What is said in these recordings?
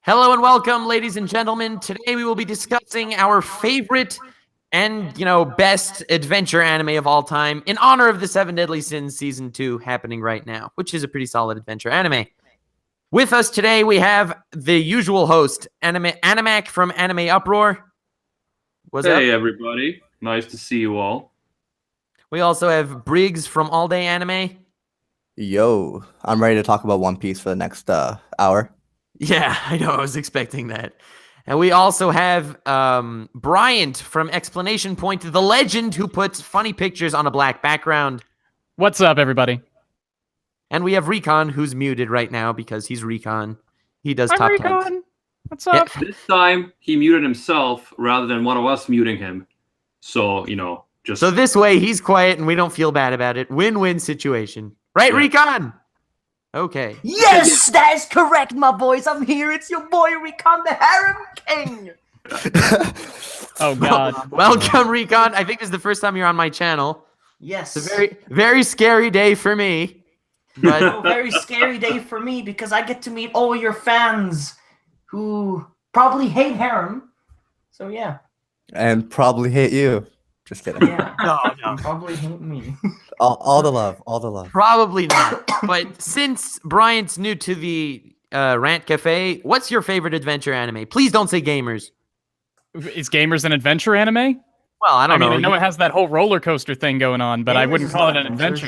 Hello and welcome, ladies and gentlemen. Today we will be discussing our favorite and, best adventure anime of all time in honor of the Seven Deadly Sins Season 2 happening right now, which is a pretty solid adventure anime. With us today, we have the usual host, Animac from Anime Uproar. What's up? Hey, everybody. Nice to see you all. We also have Briggs from All Day Anime. Yo, I'm ready to talk about One Piece for the next hour. Yeah, I know. I was expecting that. And we also have Bryant from Explanation Point, the legend who puts funny pictures on a black background. What's up, everybody? And we have Recon, who's muted right now because he's Recon. He does Hi, top Recon. tens. What's up? This time, he muted himself rather than one of us muting him. So, just... So this way, he's quiet and we don't feel bad about it. Win-win situation. Right, Yeah. Recon? Okay. Yes, that is correct, my boys. I'm here. It's your boy Recon, the Harem King. Oh, God. Welcome, Recon. I think this is the first time you're on my channel. Yes. It's a very, very scary day for me. But a very scary day for me because I get to meet all your fans who probably hate Harem. So yeah. And probably hate you. Just kidding. Yeah. no. You probably hate me. all the love, all the love. Probably not. But since Bryant's new to the Rant Cafe, what's your favorite adventure anime? Please don't say gamers. Is Gamers an adventure anime? Well, I I don't mean, know. I know it has that whole roller coaster thing going on, but I Gamers wouldn't is call it not an adventure.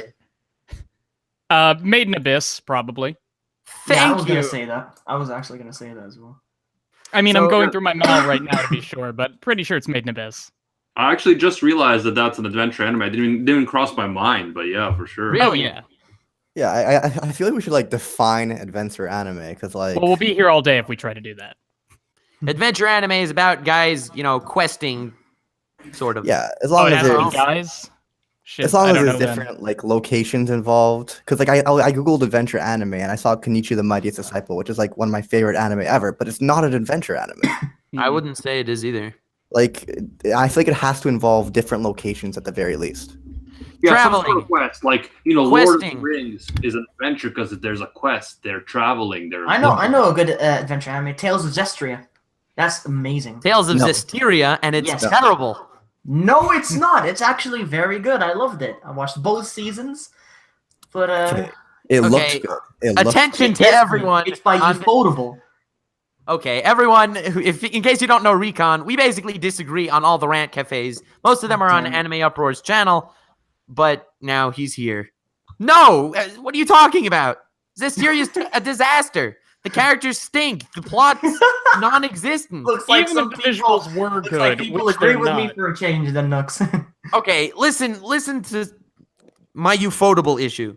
adventure. Made in Abyss, probably. Yeah, I Thank was you. gonna say that. I was actually gonna say that as well. I mean, So- I'm going through my mail right now to be sure, but pretty sure it's Made in Abyss. I actually just realized that that's an adventure anime. I didn't even cross my mind, but yeah, for sure. Really? Oh, yeah. Yeah, I feel like we should define adventure anime because Well, we'll be here all day if we try to do that. Adventure anime is about guys, questing, sort of. yeah, as Oh, long it as has to be there's guys? Shit, as long I as don't there's know then. different locations involved. Because I googled adventure anime and I saw Kenichi the Mightiest Disciple, which is one of my favorite anime ever, but it's not an adventure anime. I wouldn't say it is either. I feel like it has to involve different locations at the very least. Yeah, Traveling. some sort of quest. Lord of the Questing. Rings is an adventure because there's a quest. They're traveling. They're I know a good adventure anime, Tales of Zestria. That's amazing. Tales of No. Zestiria, and it's Yes. terrible. No, it's not. It's actually very good. I loved it. I watched both seasons. But It Okay. looks good. It looks Attention to yes, everyone. It's by on- Ufotable. Okay, everyone, in case you don't know Recon, we basically disagree on all the Rant Cafes. Most of them are on Damn. Anime Uproar's channel, but now he's here. No! What are you talking about? Zestiria's a disaster. The characters stink. The plot's non-existent. Looks like Even some if the people, visuals were looks good, like people which agree they're with me not. for a change, then Nux. Okay, listen to my Ufotable issue.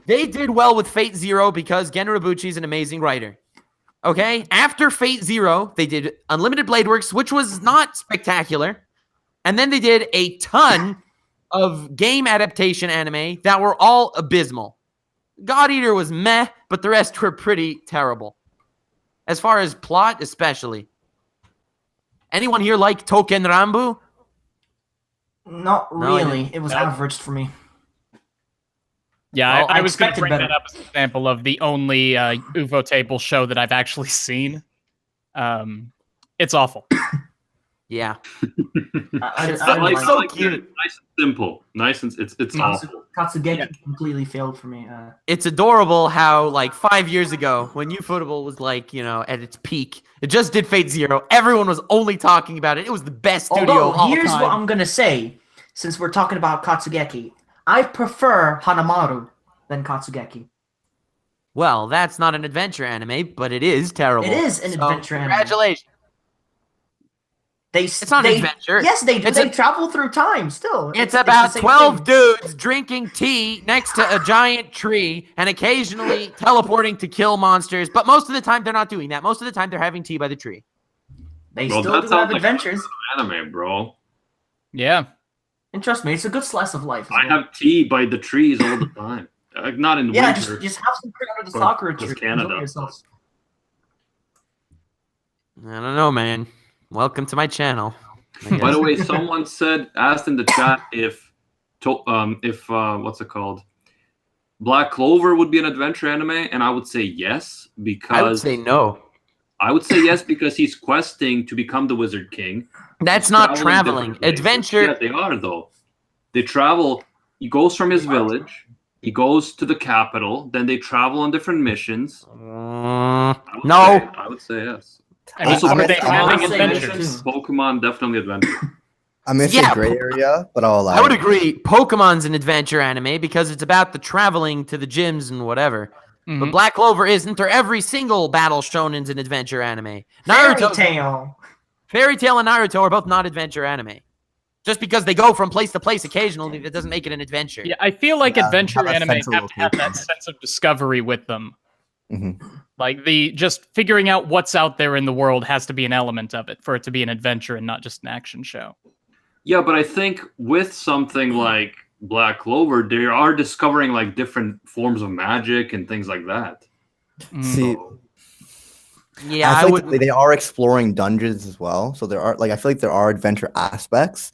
They did well with Fate Zero because Gen Urobuchi is an amazing writer. Okay? After Fate Zero, they did Unlimited Blade Works, which was not spectacular. And then they did a ton of game adaptation anime that were all abysmal. God Eater was meh, but the rest were pretty terrible. As far as plot, especially. Anyone here like Token Rambu? Not No, I really. It was averaged for me. Yeah, Oh, I I was going to expected bring better. that up as an example of the only UFO table show that I've actually seen. It's awful. Yeah. I It's didn't like so like cute. Nice and simple. Nice and it's awful. Katsugeki completely failed for me. It's adorable how, 5 years ago, when Ufotable was, at its peak, it just did Fate Zero. Everyone was only talking about it. It was the best studio Although, of all here's time. what I'm gonna say, since we're talking about Katsugeki. I prefer Hanamaru than Katsugeki. Well, that's not an adventure anime, but it is terrible. It is an adventure anime. Congratulations. It's not an adventure. Yes, they do. It's They a- travel through time still. It's the about same 12 thing. dudes drinking tea next to a giant tree and occasionally teleporting to kill monsters, but most of the time they're not doing that. Most of the time they're having tea by the tree. They Bro, still that do sounds have like adventures. Anime, bro. Yeah. And trust me, it's a good slice of life. as I well. have tea by the trees all the time. Not in Yeah, winter. just have some fruit under the Or sakura just tree. Canada. Enjoy yourselves. I don't know, man. Welcome to my channel. I By guess. the way, someone asked in the chat if what's it called? Black Clover would be an adventure anime, and I would say yes I would because say no. I would say yes because he's questing to become the Wizard King. That's He's not traveling traveling. different places. Adventure. Yeah, they are though. They travel. He goes from his village. He goes to the capital. Then they travel on different missions. I would say yes. I mean, Also, are they I'm having saying adventures? too. Pokemon definitely adventure. I'm gonna say Yeah, gray area, but I'll allow I would it. agree. Pokemon's an adventure anime because it's about the traveling to the gyms and whatever. But Mhm. Black Clover isn't, or every single battle shonen's an adventure anime. Fairy Naruto, Tail. Fairy Tail and Naruto are both not adventure anime. Just because they go from place to place occasionally, that doesn't make it an adventure. Yeah, I feel like Yeah, adventure have a anime have central to have that location. sense of discovery with them. Mhm. Like the just figuring out what's out there in the world has to be an element of it for it to be an adventure and not just an action show. Yeah, but I think with something like Black Clover, they are discovering like different forms of magic and things like that. See, So, Yeah, I I feel would. like they are exploring dungeons as well. So there are like I feel like there are adventure aspects.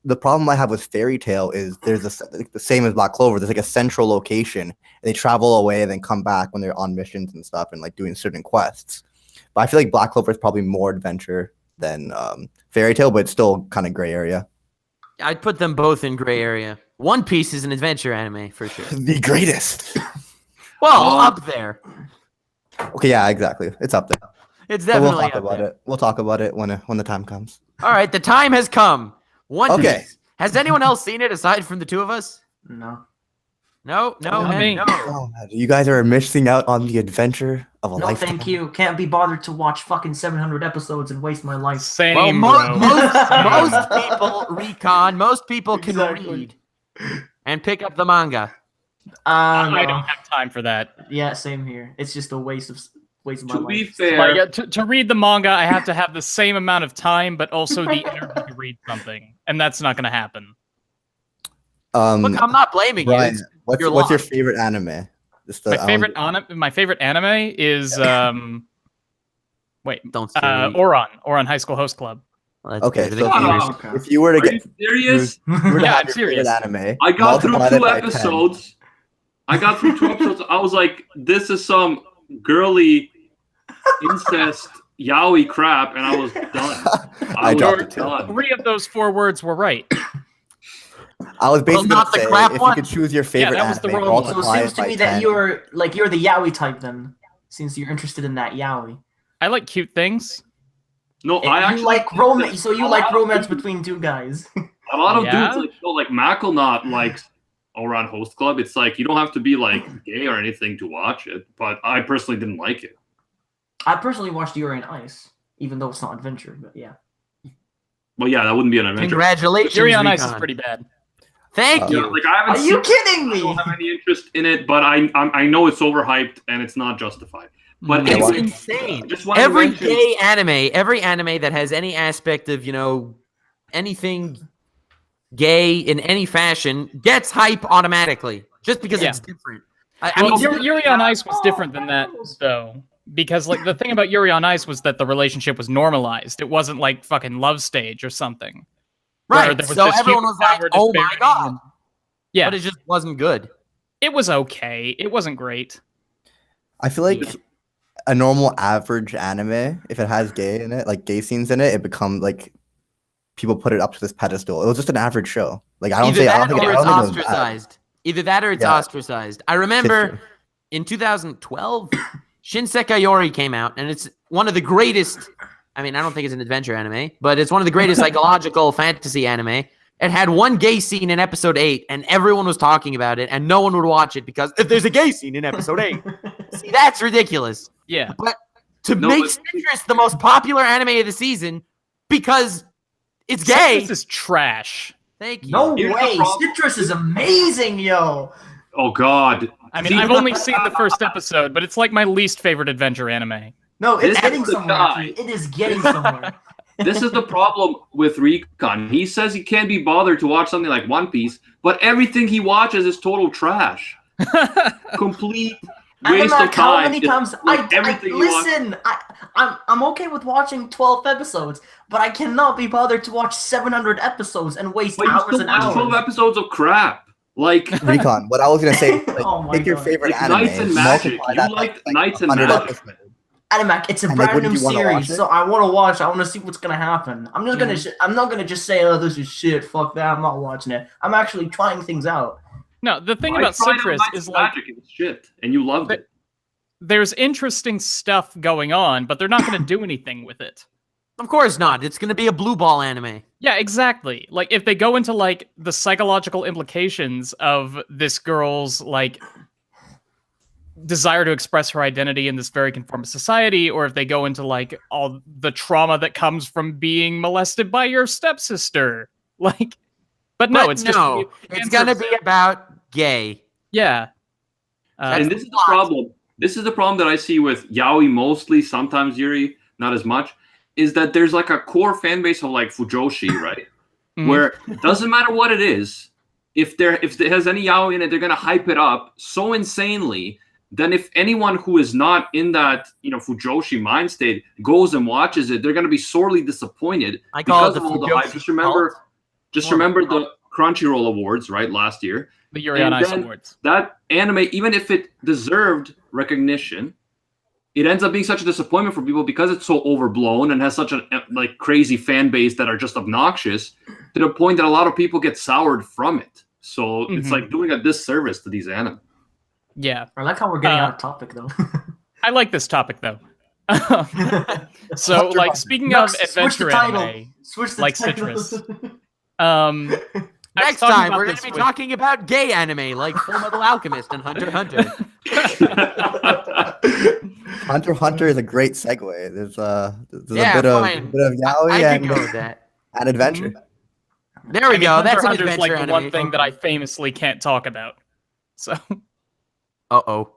The problem I have with Fairy Tail is there's the same as Black Clover. There's like a central location. They travel away and then come back when they're on missions and stuff and like doing certain quests. But I feel like Black Clover is probably more adventure than Fairy Tail, but it's still kind of gray area. I'd put them both in gray area. One Piece is an adventure anime for sure. The greatest. Well, Um, up there. Okay, yeah, exactly. It's up there. It's But definitely we'll talk up about there. it. We'll talk about it when the time comes. All right, the time has come. One Okay. Piece. Has anyone else seen it aside from the two of us? No. No, Not and me. no. Oh, you guys are missing out on the adventure of a No, lifetime. thank you. Can't be bothered to watch fucking 700 episodes and waste my life. Well, Same, bro. most people, Recon, most people can Exactly. read and pick up the manga. I No. don't have time for that. Yeah, same here. It's just a waste of my to be life. fair, Like to read the manga, I have to have the same amount of time, but also the energy to read something, and that's not going to happen. Look, I'm not blaming you. Brian, It's- what's you're your lost. favorite anime? Just My favorite anime is wait, Don't say Oron High School Host Club. That's Okay, better so than Oh, yours. okay. if you were to are you get serious? you were to Yeah, have I'm your serious. favorite anime, I got through multiply that 2 by 10. episodes. I got through 2 episodes. I was like, this is some girly incest yaoi crap, and I was done. I was dropped it too. done. 3 of those 4 words were right. I was basically not gonna the say crap if one. you could choose your favorite that was the anime, wrong one. So it multiply seems it to by me 10. that you're the yaoi type then, since you're interested in that yaoi. I like cute things. No, I You actually like romance, so you a like lot of romance dudes- between two guys. A lot of Yeah? dudes like Mackle not likes Oran Host Club. It's like you don't have to be like gay or anything to watch it, but I personally didn't like it. I personally watched Yuri on Ice, even though it's not adventure, but yeah. But yeah, that wouldn't be an adventure. Congratulations, Yuri on Ice is Recon. pretty bad. Thank Yeah, Yeah, you. like I haven't Are seen you it. kidding I don't me? have any interest in it, but I know it's overhyped and it's not justified. But Yeah, It's why- anyway, insane. just wanted to Every mention- gay anime, every anime that has any aspect of, anything gay in any fashion gets hype automatically just because Yeah. it's different. I Well, mean, Yuri on Ice was different than that, though. Because like the thing about Yuri on Ice was that the relationship was normalized. It wasn't like fucking Love Stage or something. where right. there was So this everyone huge was like, power oh my disparity God. and- Yeah, But it just wasn't good. it was okay. It wasn't great. I feel like a normal average anime, if it has gay in it, like gay scenes in it, it becomes like people put it up to this pedestal. It was just an average show. Like I don't Either say I that don't think or I it's don't think it was bad. ostracized. Either that or it's Yeah. ostracized. I remember in 2012, Shinsekai Yori came out, and it's one of the greatest. I mean, I don't think it's an adventure anime, but it's one of the greatest psychological fantasy anime. It had one gay scene in episode 8, and everyone was talking about it, and no one would watch it because if there's a gay scene in episode 8, see, that's ridiculous. Yeah. To No, make but- Citrus the most popular anime of the season because it's gay. This is trash. Thank you. No Here's the way! problem. Citrus is amazing, yo! Oh God. I mean, See, I've only seen the first episode, but it's like my least favorite adventure anime. No, it's This is getting the somewhere. guy. Actually. It is getting somewhere. This is the problem with Recon. He says he can't be bothered to watch something like One Piece, but everything he watches is total trash. Complete waste Anima, of how time. many It's times like everything you watch. listen? I'm okay with watching 12 episodes, but I cannot be bothered to watch 700 episodes and waste But you hours still and watch hours. 12 episodes of crap. Like Recon. What I was gonna say, like, Oh my pick your God. favorite like anime, Knights and Magic. multiply You that like by Knights and 100 Magic. episodes. Animac, it's a And, like, brand new wouldn't you wanna watch series, it? so I want to watch. I want to see what's gonna happen. I'm just gonna. I'm not gonna just say, "Oh, this is shit. Fuck that. I'm not watching it." I'm actually trying things out. No, the thing I about tried out Citrus Knights is of like Magic and it's shit, and you loved it. there's interesting stuff going on, but they're not going to do anything with it. Of course not. It's gonna be a blue ball anime. Yeah, exactly. Like if they go into like the psychological implications of this girl's like desire to express her identity in this very conformist society, or if they go into like all the trauma that comes from being molested by your stepsister, like, but no, it's just it's gonna be about gay. yeah. And this is the problem. This is the problem that I see with yaoi mostly, sometimes Yuri, not as much, is that there's like a core fan base of like Fujoshi, right? Where it doesn't matter what it is, if it has any yaoi in it, they're gonna hype it up so insanely. Then if anyone who is not in that, Fujoshi mind state goes and watches it, they're gonna be sorely disappointed I call it because the of all the hype. Fujoshi Just remember the Crunchyroll Awards, right, last year. The Yuri on And Ice then Awards. That anime, even if it deserved recognition, it ends up being such a disappointment for people because it's so overblown and has such a like crazy fan base that are just obnoxious to the point that a lot of people get soured from it. So it's like doing a disservice to these anime. Yeah. I like how we're getting out of topic though. I like this topic though. So, like, speaking of adventure anime, like Citrus. Next time, we're going to be talking about gay anime like Fullmetal Alchemist and Hunter x Hunter. Hunter x Hunter is a great segue. There's a Yeah, bit of fine. yaoi I and, can go with that. and adventure. There we go. That's an Hunter's adventure like the anime. one thing that I famously can't talk about. So, Uh-oh.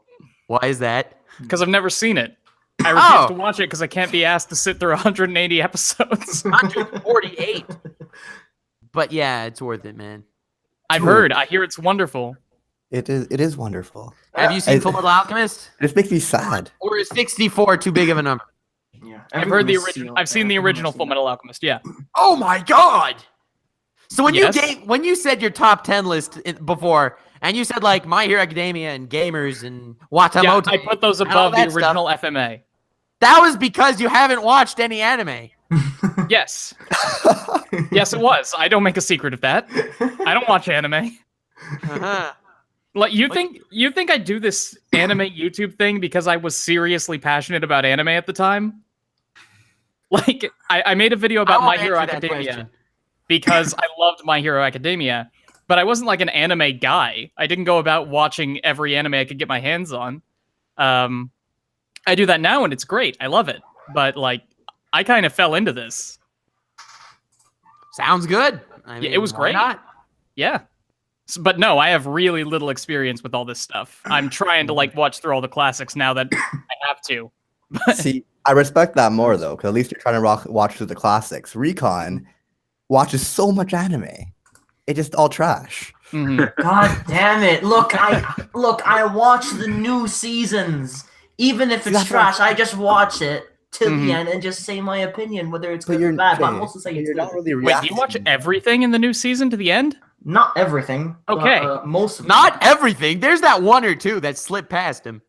Why is that? because I've never seen it. I refuse to watch it because I can't be asked to sit through 180 episodes. 148. But yeah, it's worth it, man. I've heard. I hear it's wonderful. It is wonderful. Have you seen Fullmetal Alchemist? It just makes me sad. Or is 64 too big of a number? Yeah, I've heard the original. I've seen the original Fullmetal Alchemist. Yeah. Oh my god! So when Yes? when you said your top 10 list before, and you said like My Hero Academia and Gamers and Watamote, Yeah, I put those and all above the that original FMA. that was because you haven't watched any anime. Yes. Yes, it was. I don't make a secret of that. I don't watch anime. Uh-huh. Like you think I do this anime YouTube thing because I was seriously passionate about anime at the time? Like I made a video about I won't My Hero answer that Academia question. because I loved My Hero Academia, but I wasn't like an anime guy. I didn't go about watching every anime I could get my hands on. I do that now and it's great. I love it. But like I kind of fell into this. Sounds good. I mean, It was why great. not? Yeah. But no, I have really little experience with all this stuff. I'm trying to like watch through all the classics now that I have to. See, I respect that more though, because at least you're trying to watch through the classics. Recon watches so much anime. It's just all trash. God damn it! Look, I watch the new seasons. Even if it's That's trash, I just watch it till the end and just say my opinion, whether it's good or bad. But I'm also saying it's you're not good. really Wait, reacting. you watch everything in the new season to the end? Not everything. Okay. Most of Not them. everything. There's that one or two that slipped past him.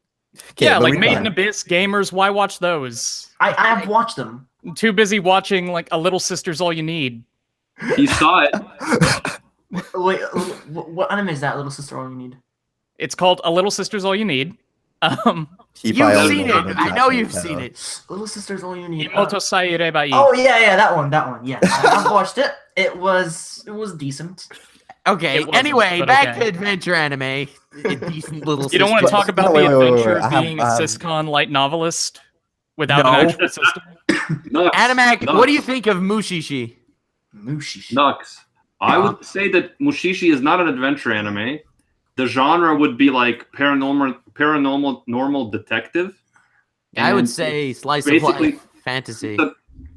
Okay, Yeah, but like Recon- Made in Abyss, Gamers, why watch those? I have watched them. Too busy watching like A Little Sister's All You Need. You saw it. Wait, what anime is that? Little Sister All You Need. It's called A Little Sister's All You Need. You've only seen knows it. about I know that, you've so- seen it. Little Sister's All You Need. Imoto Sairebai. Oh yeah, that one. Yeah, I've watched it. It was decent. Okay. It wasn't, Anyway, but back okay. to adventure anime. A decent little. You don't want to system. talk about wait, the wait, adventure I of have- being a I have- syscon light novelist without No. an actual system? Nux. Animac, Nux. what do you think of Mushishi? Mushi. Nux. I would say that Mushishi is not an adventure anime. The genre would be like paranormal normal detective. I would And say slice basically- of life fantasy.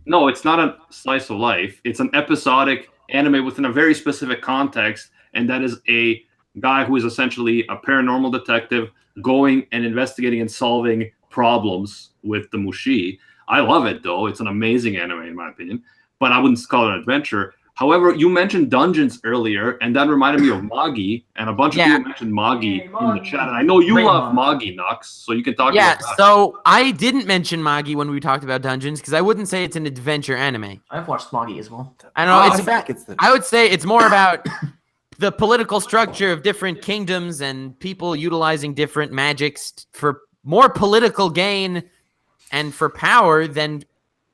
No, it's not a slice of life. It's an episodic anime within a very specific context, and that is a guy who is essentially a paranormal detective going and investigating and solving problems with the Mushi. I love it though. It's an amazing anime in my opinion, but I wouldn't call it an adventure. However, you mentioned dungeons earlier, and that reminded me of Magi, and a bunch of people mentioned Magi in the chat. And I know you love Magi, Nux, so you can talk about that. So I didn't mention Magi when we talked about dungeons because I wouldn't say it's an adventure anime. I've watched Magi as well. I know it's about. I would say it's more about the political structure of different kingdoms and people utilizing different magics for more political gain and for power than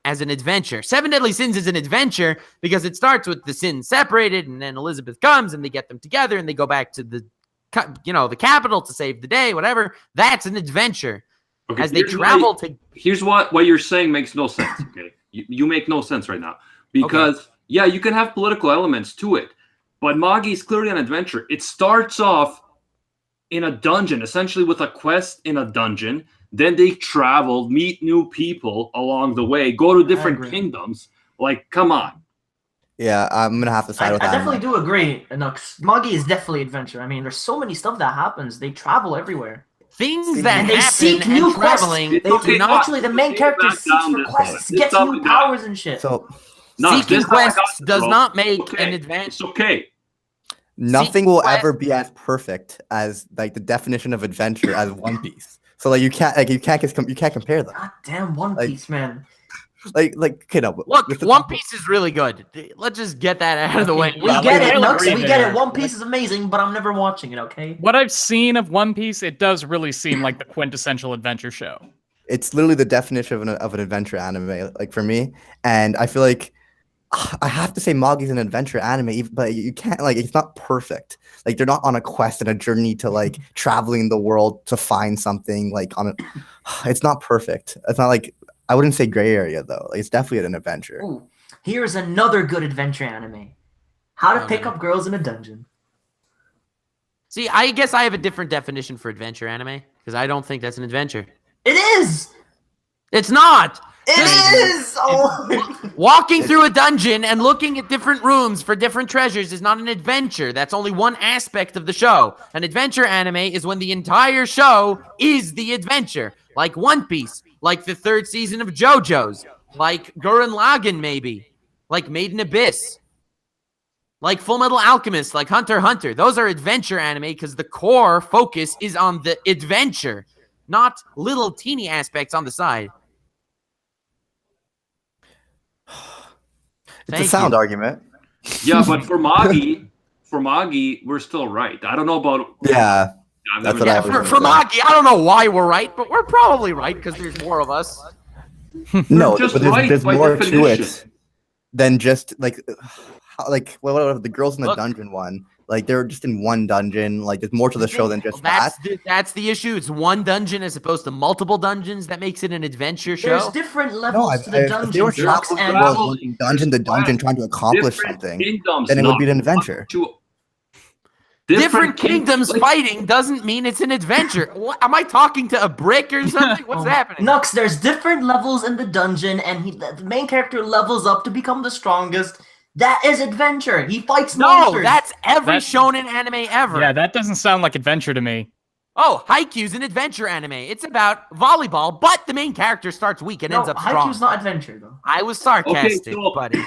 as an adventure. Seven Deadly Sins is an adventure because it starts with the sins separated, and then Elizabeth comes and they get them together and they go back to the capital to save the day, whatever. That's an adventure. Okay, as they travel to. Here's what you're saying makes no sense. Okay, you make no sense right now because yeah, you can have political elements to it, but Magi is clearly an adventure. It starts off in a dungeon, essentially with a quest in a dungeon. Then they travel, meet new people along the way, go to different kingdoms. Like, come on. Yeah, I'm gonna have to side with that. I definitely do agree. Magi is definitely adventure. I mean, there's so many stuff that happens. They travel everywhere. Things that they happen seek new traveling. Actually, the main character seeks for quests to get new powers and shit. So, seeking quests does not make an adventure. It's okay. Nothing will ever be as perfect as like the definition of adventure as One Piece. So like you can't compare them. God damn One Piece, man. Like okay, no. Look, One Piece is really good. Let's just get that out of the way. We get it, Nux. We get it. One Piece is amazing, but I'm never watching it. Okay. What I've seen of One Piece, it does really seem like the quintessential adventure show. It's literally the definition of an adventure anime, like for me. And I feel like I have to say Magi's an adventure anime, but you can't like it's not perfect. Like they're not on a quest and a journey to like traveling the world to find something like it's not perfect. It's not like I wouldn't say gray area though. Like, it's definitely an adventure. Ooh, here's another good adventure anime. How to pick up girls in a dungeon. See, I guess I have a different definition for adventure anime because I don't think that's an adventure. It is. It's not. It is! Oh. Walking through a dungeon and looking at different rooms for different treasures is not an adventure. That's only one aspect of the show. An adventure anime is when the entire show is the adventure. Like One Piece, like the 3rd season of JoJo's, like Gurren Lagann maybe, like Made in Abyss, like Full Metal Alchemist, like Hunter x Hunter. Those are adventure anime because the core focus is on the adventure, not little teeny aspects on the side. It's a sound argument. Yeah, but for Magi, we're still right. I don't know about. Yeah. That's what for Magi, I don't know why we're right, but we're probably right because there's more of us. No, just but there's more to it than just like the girls in the dungeon one. Like they're just in one dungeon. Like there's more to the show than just that. That's the issue. It's one dungeon as opposed to multiple dungeons. That makes it an adventure show. There's different levels to the dungeon. If they were traveling dungeon to dungeon trying to accomplish something, then it would be an adventure. Different kingdoms fighting doesn't mean it's an adventure. What, am I talking to a brick or something? What's happening? Nux, there's different levels in the dungeon, and the main character levels up to become the strongest. That is adventure. He fights monsters. No, that's every shonen anime ever. Yeah, that doesn't sound like adventure to me. Oh, Haikyuu's an adventure anime. It's about volleyball, but the main character starts weak and ends up strong. Haikyuu's not adventure, though. I was sarcastic, buddy.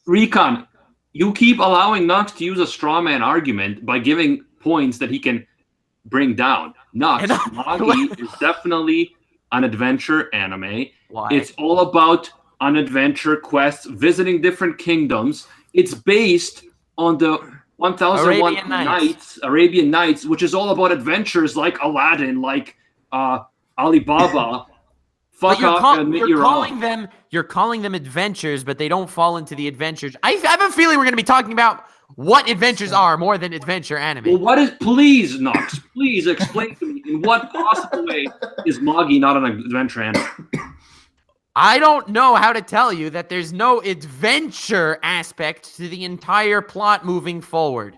Recon, you keep allowing Nux to use a straw man argument by giving points that he can bring down. Nux, Magi is definitely an adventure anime. Why? It's all about an adventure quest, visiting different kingdoms. It's based on the 1001 Arabian Nights, which is all about adventures like Aladdin, like Alibaba. You're calling them adventures, but they don't fall into the adventures. I have a feeling we're going to be talking about what adventures are more than adventure anime. Well, please, Nox, please explain to me in what possible way is Magi not an adventure anime? I don't know how to tell you that there's no adventure aspect to the entire plot moving forward.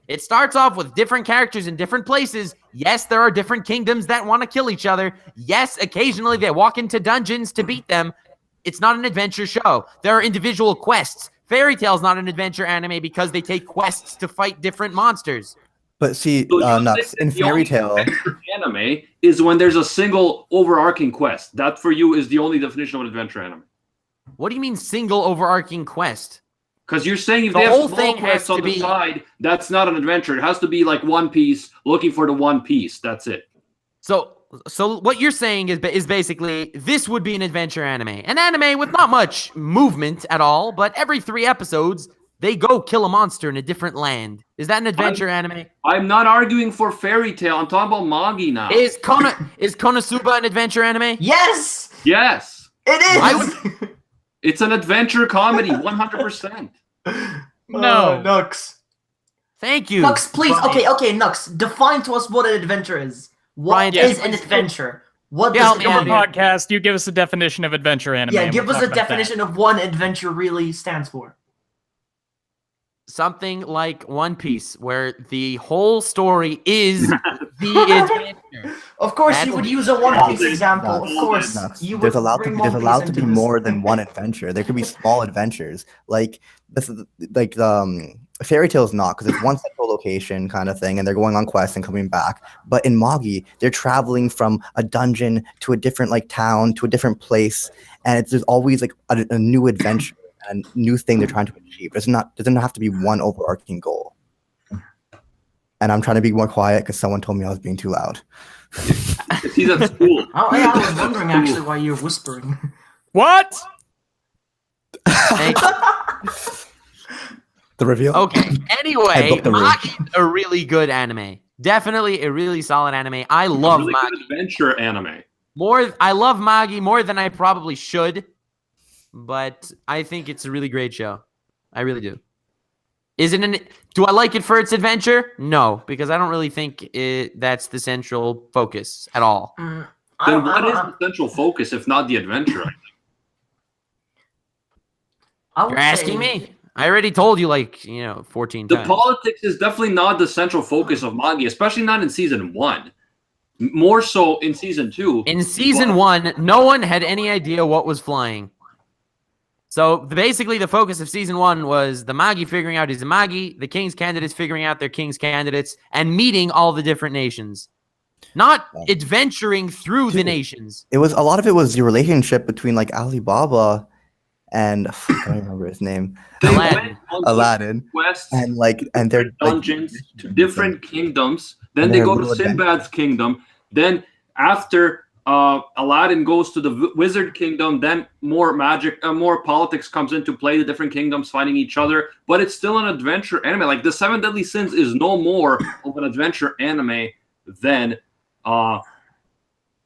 It starts off with different characters in different places. Yes, there are different kingdoms that want to kill each other. Yes, occasionally they walk into dungeons to beat them. It's not an adventure show. There are individual quests. Fairy Tail's not an adventure anime because they take quests to fight different monsters. But see, Nux, in Fairy Tail, anime is when there's a single overarching quest. That for you is the only definition of an adventure anime. What do you mean single overarching quest? Because you're saying if The they have whole small thing quests has on to the be- side, that's not an adventure. It has to be like One Piece, looking for the One Piece. That's it. So what you're saying is basically this would be an adventure anime. An anime with not much movement at all, but every 3 episodes, they go kill a monster in a different land. Is that an adventure anime? I'm not arguing for Fairy Tail. I'm talking about Magi now. Is Konosuba an adventure anime? Yes, Yes. it is. I It's an adventure comedy, 100%. No. Nux. Thank you. Nux, please. Brian. Okay, Nux. Define to us what an adventure is. What Brian, is yes, an please. adventure? What Yeah, does help me out adventure? here. Podcast, you give us a definition of adventure anime. Yeah, and give we'll us talk a about that. definition of what adventure really stands for. Something like One Piece, where the whole story is the adventure. Of course, That's you would what- use a One Piece example. Nuts. Of course, Nuts. you would There's allowed to bring be One Piece into this. more than one adventure. There could be small adventures. Like this is like the Fairy Tail is not, because it's one central location kind of thing, and they're going on quests and coming back. But in Magi, they're traveling from a dungeon to a different like town to a different place, and there's always like a new adventure, a new thing they're trying to achieve. Doesn't have to be one overarching goal. And I'm trying to be more quiet because someone told me I was being too loud. He's at school. Oh, yeah, I was wondering actually why you're whispering. What? Thank you. The reveal. Okay. I Anyway, booked the room. Magi's a really good anime. Definitely a really solid anime. I love Really Magi. good adventure anime. I love Magi more than I probably should, but I think it's a really great show. I really do. Do I like it for its adventure? No, because I don't really think that's the central focus at all. I Then don't- what I is don't- the central focus if not the adventure? I would You're asking say- me? I already told you 14 The times. politics is definitely not the central focus of Magi, especially not in season 1. More so in season 2. In season 1, no one had any idea what was flying. So basically, the focus of season 1 was the Magi figuring out his Magi, the King's candidates figuring out their King's candidates, and meeting all the different nations. Not adventuring through the nations. A lot of it was the relationship between like Alibaba and I don't remember his name, They Aladdin. went on Aladdin, quests and their dungeons to different kingdoms. Then And they they're go to little Sinbad's kingdom. Then after Aladdin goes to the Wizard Kingdom, then more magic, more politics comes into play. The different kingdoms fighting each other, but it's still an adventure anime. Like the Seven Deadly Sins is no more of an adventure anime than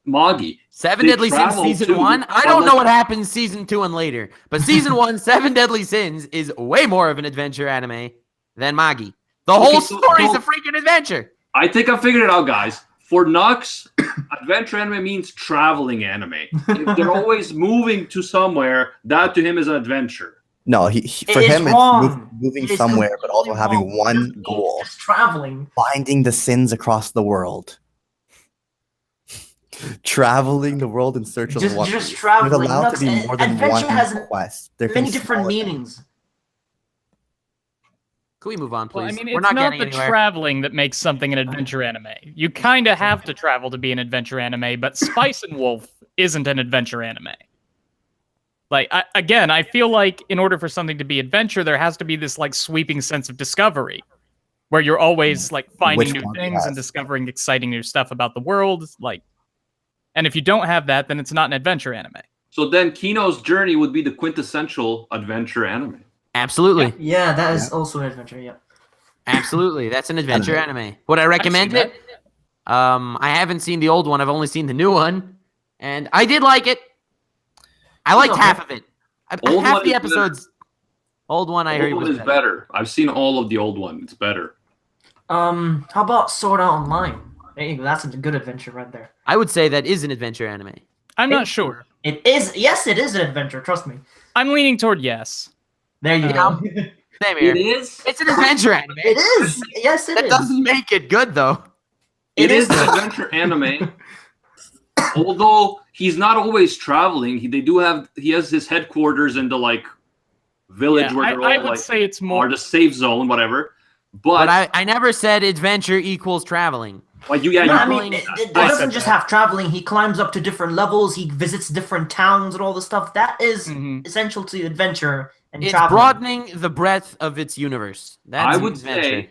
Magi. Seven They Deadly Sins travel season to 1. I don't know what happens season 2 and later, but season 1, Seven Deadly Sins is way more of an adventure anime than Magi. The whole so- story is so- a freaking adventure. I think I figured it out, guys. For Nux, adventure anime means traveling anime. If they're always moving to somewhere, that to him is an adventure. No, for It is him, wrong. it's moving It is somewhere, but also completely having wrong. one It means goal: Just traveling. finding the sins across the world. Traveling the world in search of Just one. just There's traveling. allowed to Nux, be more than adventure one has quest. There can many be different small meanings. Can we move on, please? Well, I mean, We're it's not not getting the anywhere. traveling that makes something an adventure anime. You kind of have to travel to be an adventure anime, but Spice and Wolf isn't an adventure anime. Like, I feel like in order for something to be adventure, there has to be this like sweeping sense of discovery, where you're always like finding Which new one things and has? discovering exciting new stuff about the world. Like, and if you don't have that, then it's not an adventure anime. So then Kino's Journey would be the quintessential adventure anime. Absolutely. Yeah, that is also an adventure. Yeah. Absolutely. That's an adventure anime. Would I recommend seen it? I haven't seen the old one. I've only seen the new one. And I did like it. I liked Okay. half of it. Old Half one the is episodes. Old one I The heard old was one is better. I've seen all of the old one. It's better. How about Sword Art Online? There you go. That's a good adventure right there. I would say that is an adventure anime. I'm not sure. It is. Yes, it is an adventure. Trust me. I'm leaning toward yes. There you Yeah. go. Same here. It is. It's an adventure anime. It is. Yes, it That is. doesn't make it good though. It is is. an adventure anime. Although he's not always traveling, he has his headquarters in the like village Yeah, where they're I all would like, say it's or more. the safe zone, whatever. But I never said adventure equals traveling. Like you, yeah, No, you I mean, it doesn't just have traveling. He climbs up to different levels. He visits different towns and all this stuff. That is essential to adventure and It's traveling. broadening the breadth of its universe. That's I an would adventure.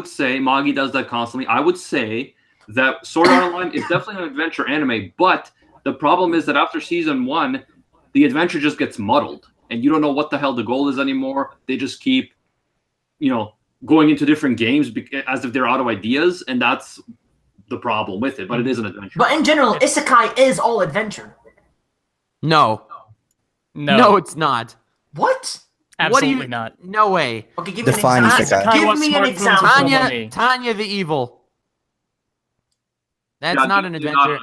say Magi does that constantly. I would say that Sword Art Online is definitely an adventure anime, but the problem is that after season 1, the adventure just gets muddled, and you don't know what the hell the goal is anymore. They just keep, going into different games as if they're out of ideas, and that's the problem with it. But it is an adventure. But in general, isekai is all adventure. No, it's not. What? Absolutely not. No way. Okay, give me Define an example. isekai. Give was me an smart example. influence. Tanya the evil. That's not an adventure.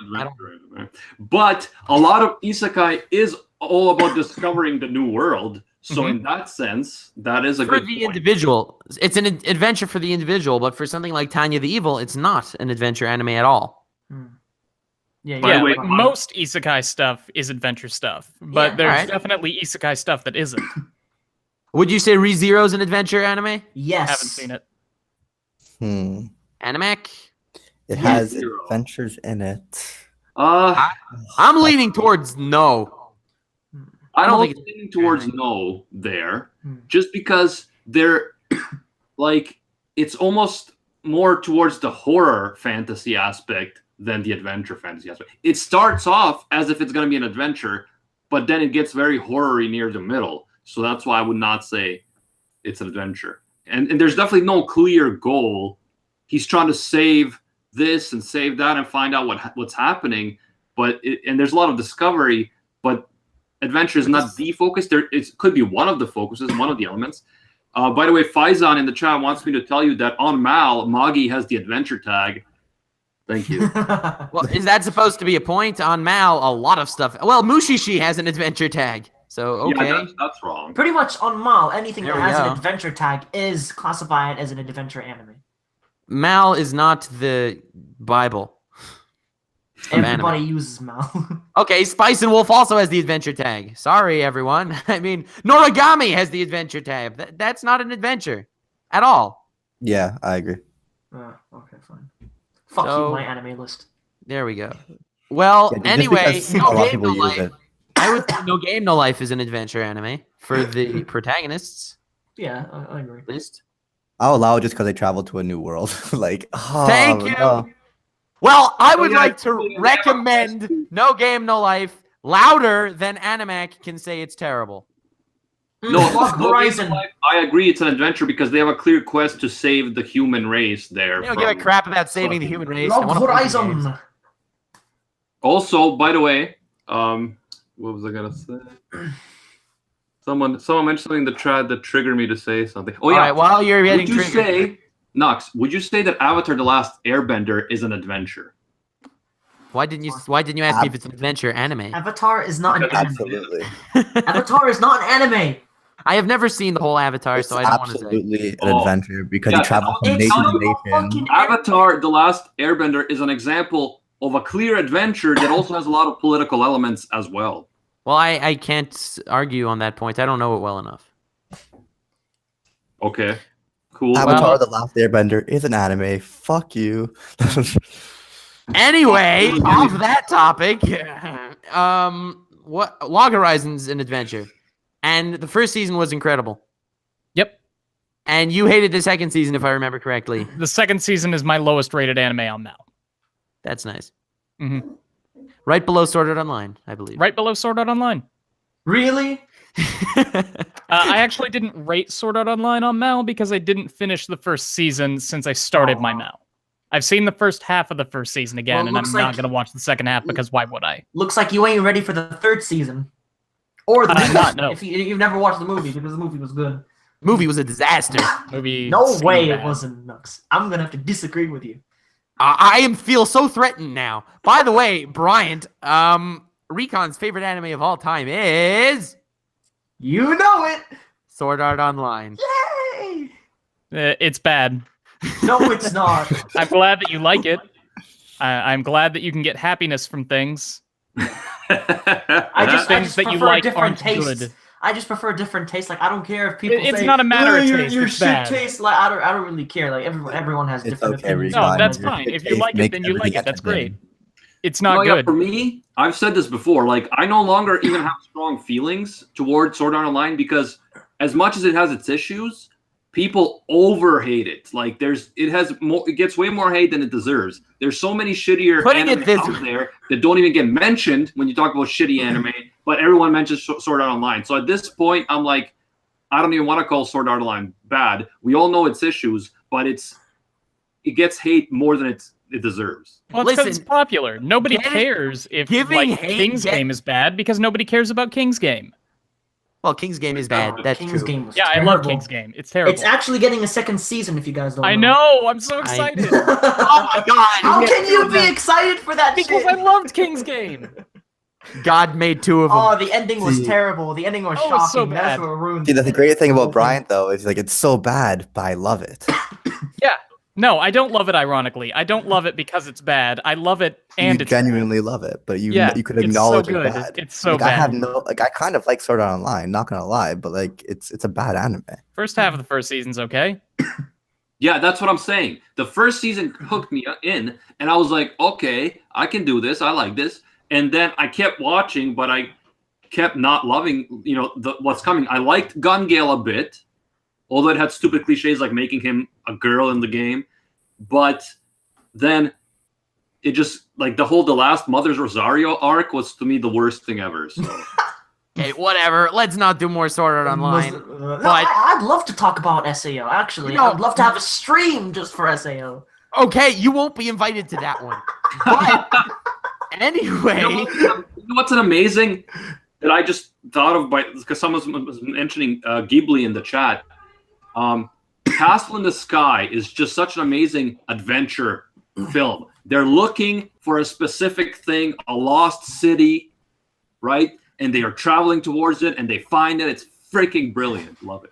But a lot of isekai is all about discovering the new world. So in that sense, that is a For good the point. individual. It's an adventure for the individual, but for something like Tanya the Evil, it's not an adventure anime at all. Yeah, By the way, like most isekai stuff is adventure stuff, but Yeah, there's alright. definitely isekai stuff that isn't. Would you say ReZero is an adventure anime? Yes. Haven't seen it. Animec? It has Zero. adventures in it. I'm leaning towards no. I don't don't think think it's leaning towards no there, just because they're like it's almost more towards the horror fantasy aspect than the adventure fantasy aspect. It starts off as if it's going to be an adventure, but then it gets very horror-y near the middle. So that's why I would not say it's an adventure. And there's definitely no clear goal. He's trying to save this and save that and find out what's happening. And there's a lot of discovery, but adventure is not the focus. It could be one of the focuses, one of the elements. By the way, Faizan in the chat wants me to tell you that on Mal, Magi has the adventure tag. Thank you. Well, is that supposed to be a point? On Mal, a lot of stuff. Well, Mushishi has an adventure tag. So, okay. Yeah, that's wrong. Pretty much on Mal, anything There that we has go. an adventure tag is classified as an adventure anime. Mal is not the Bible. of Everybody anime. uses Mal. Okay, Spice and Wolf also has the adventure tag. Sorry, everyone. I mean, Noragami has the adventure tag. That's not an adventure at all. Yeah, I agree. Okay, fine. Fuck So- you, my anime list. There we go. Well, Yeah, just anyway, because No a lot of Game, No people use Life. it. I would say No Game, No Life is an adventure anime for the protagonists, Yeah, I agree. at least. I'll allow it just because they travel to a new world. Thank you. no. Well, I would yeah, like to yeah, yeah. recommend No Game, No Life louder than Animac can say it's terrible. No, Log No Game Horizon. Life, I agree it's an adventure because they have a clear quest to save the human race there. They don't give a crap about saving the human race. I Log wanna play the games. Horizon. Also, by the way, what was I gonna say? Someone mentioned something in the chat that triggered me to say something. Oh yeah, All right, while you're getting would you triggered. say, Nox, would you say that Avatar: The Last Airbender is an adventure? Why didn't you ask me if it's an adventure anime? Avatar is not an anime. Absolutely. Avatar is not an anime. I have never seen the whole Avatar, It's so I don't want to say. absolutely an Oh. adventure because Yeah, you travel from it's nation not to a nation. fucking- Avatar: The Last Airbender is an example of a clear adventure that also has a lot of political elements as well. Well, I can't argue on that point. I don't know it well enough. Okay, cool. Avatar: Well- The Last Airbender is an anime. Fuck you. Anyway, off that topic, what Log Horizon's an adventure, and the first season was incredible. Yep. And you hated the second season, if I remember correctly. The second season is my lowest rated anime on Mal. That's nice. Mhm. Right below Sword Art Online, I believe. Right below Sword Art Online. Really? I actually didn't rate Sword Art Online on Mal because I didn't finish the first season since I started my Mal. I've seen the first half of the first season again, Well, it and I'm looks not like- going to watch the second half because why would I? Looks like you ain't ready for the third season. Or the movie. not, no. If you've never watched the movie, because the movie was good. Movie was a disaster. Movie. No seemed way bad. it wasn't Nux. I'm gonna have to disagree with you. I feel so threatened now. By the way, Bryant, Recon's favorite anime of all time is You know it! Sword Art Online. Yay! It's bad. No, it's not. I'm glad that you like it. I'm glad that you can get happiness from things. I just Things that you prefer like different aren't tastes. good. I just prefer different tastes. Like I don't care if people It's say not a matter of taste, Your it's shit bad. tastes like I don't really care. Like everyone has It's different okay, opinions. No, Rigon. that's Your fine. shit If you taste like it, makes then you like everything it. That's great. entertaining. It's not Yeah, good. for me, I've said this before. Like, I no longer even have strong feelings towards Sword Art Online because, as much as it has its issues, people over hate it. Like, it gets way more hate than it deserves. There's so many shittier Putting it anime this out there that don't even get mentioned when you talk about shitty anime, but everyone mentions Sword Art Online. So at this point, I'm like, I don't even want to call Sword Art Online bad. We all know its issues, but it gets hate more than it deserves. Well, it's because Listen, it's popular. Nobody getting- cares if giving like hate- King's Game is bad because nobody cares about King's Game. Well, King's Game is bad. Oh, That's King's true. Game was Yeah, I terrible. love King's Game. It's terrible. It's actually getting a second season. If you guys don't I know. know. I'm so excited Oh my god! How we can have you two be of them. excited for that because shit? I loved King's Game. God made two of them. Oh, the ending was See- terrible. The ending was Oh, shocking. it's so That's bad. what ruined. See, the great thing whole about Bryant though is like it's so bad, but I love it. Yeah. No, I don't love it. Ironically, I don't love it because it's bad. I love it and You it's genuinely love it, but you Yeah, you could it's so acknowledge good. it's bad. It's so like, I have bad. no like I kind of like Sword Art Online, not gonna lie, but like it's a bad anime. First half of the first season's okay. Yeah, that's what I'm saying. The first season hooked me in, and I was like, okay, I can do this. I like this. And then I kept watching, but I kept not loving, what's coming. I liked Gun Gale a bit, although it had stupid cliches like making him a girl in the game. But then it just, like, the last Mother's Rosario arc was, to me, the worst thing ever. So. Okay, whatever. Let's not do more Sword Art Online. No, but- I'd love to talk about SAO. Actually, No. I'd love to have a stream just for SAO. Okay, you won't be invited to that one. But anyway, You know what's an amazing that I just thought of because someone was mentioning Ghibli in the chat. Castle in the Sky is just such an amazing adventure film. They're looking for a specific thing, a lost city, right? And they are traveling towards it, and they find it. It's freaking brilliant. Love it.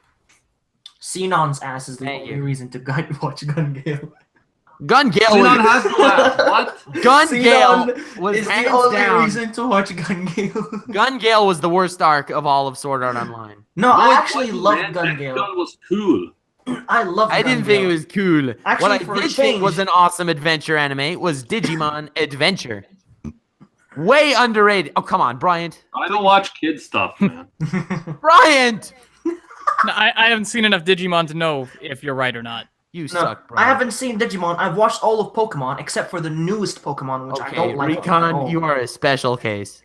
Sinon's ass is the Thank only you. reason to watch Gun Gale. Gun Gale Sinon was, has the laugh. What? Gun Gale Sinon was is the hands only down. reason to watch Gun Gale. Gun Gale was the worst arc of all of Sword Art Online. No, I No, it actually wasn't, love man. Gun That Gale. gun was cool. I love. I didn't think it was cool. Actually, what for I a did think was change- an awesome adventure anime was Digimon Adventure. Way underrated. Oh, come on, Bryant. I don't watch kid stuff, man. Bryant! No, I haven't seen enough Digimon to know if you're right or not. You No, suck, I Bryant. haven't seen Digimon. I've watched all of Pokemon except for the newest Pokemon, which I Okay, don't like. at Recon, all. you are a special case.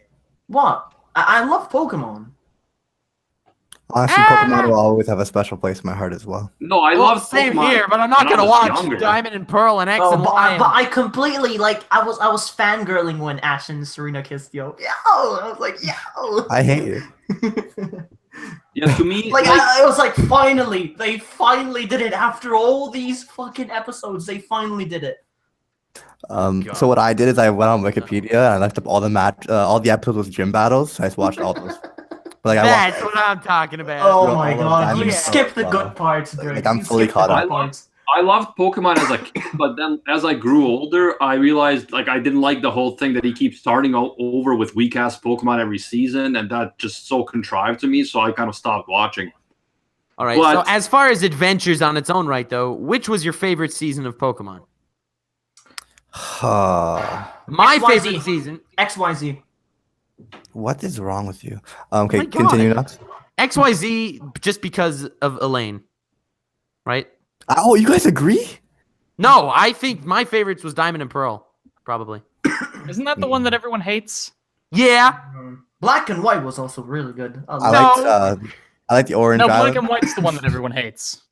What? I love Pokemon. Honestly, Pokemon will always have a special place in my heart as well. No, I Well, love same Pokemon here, but I'm not when I gonna was watch younger. Diamond and Pearl and X Oh, and but Y. I completely I was fangirling when Ash and Serena kissed. Yo, I was like, yo. I hate you. Yeah, to me, I was like, finally, they finally did it after all these fucking episodes. They finally did it. So what I did is I went on Wikipedia and I looked up all the episodes with gym battles. I just watched all those. But, like, I That's watched, what I'm talking about. Oh Well, my all of god, Diamond you and skipped the Pearl, good parts, Greg. Like, I'm You fully skipped the caught good up. parts. I loved Pokemon as a kid, but then as I grew older, I realized like I didn't like the whole thing that he keeps starting over with weak ass Pokemon every season, and that just so contrived to me. So I kind of stopped watching. All right. But- So as far as adventures on its own right, though, which was your favorite season of Pokemon? My XYZ. favorite season. XYZ. what is wrong with you? Okay, my God. continue next. XYZ, just because of Elaine, right? Oh, you guys agree? No, I think my favorites was Diamond and Pearl, probably. Isn't that the one that everyone hates? Yeah. Black and White was also really good. I love liked I like the orange. No, Black Island. and White's the one that everyone hates.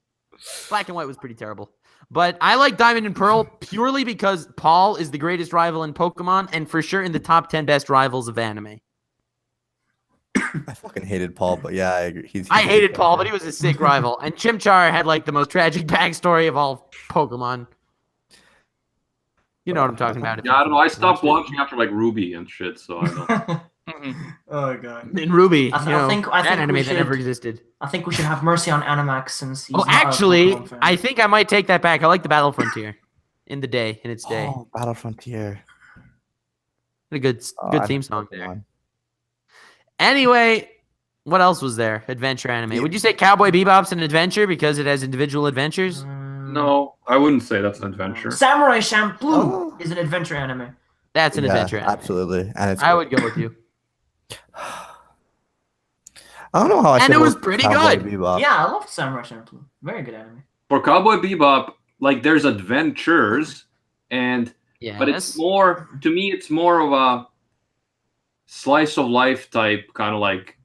Black and White was pretty terrible. But I like Diamond and Pearl purely because Paul is the greatest rival in Pokemon and for sure in the top 10 best rivals of anime. I fucking hated Paul, but yeah, I agree. He's I a hated good Paul, guy. but he was a sick rival. And Chimchar had like the most tragic backstory of all Pokemon. You know what I'm talking about. if Yeah, I don't know. I you've stopped watched watching after like Ruby and shit. So I don't. Mhm. Oh god. it. In Ruby, I think that we anime that should- never existed. I think we should have mercy on Animax since he's Oh, not a actually, Pokemon fan. I think I might take that back. I like the Battle Frontier in its day. Oh, Battle Frontier. A good Oh, good I theme like song that there. one. Anyway, What else was there? Adventure anime. Would you say Cowboy Bebop's an adventure because it has individual adventures? No, I wouldn't say that's an adventure. Samurai Champloo Oh. is an adventure anime. That's an adventure anime. Absolutely. And it's I would go with you. I don't know how I And feel it was about pretty Cowboy good. Bebop. Yeah, I love Samurai Champloo. Very good anime. For Cowboy Bebop, like there's adventures, but it's more to me. It's more of a slice of life type kind of like.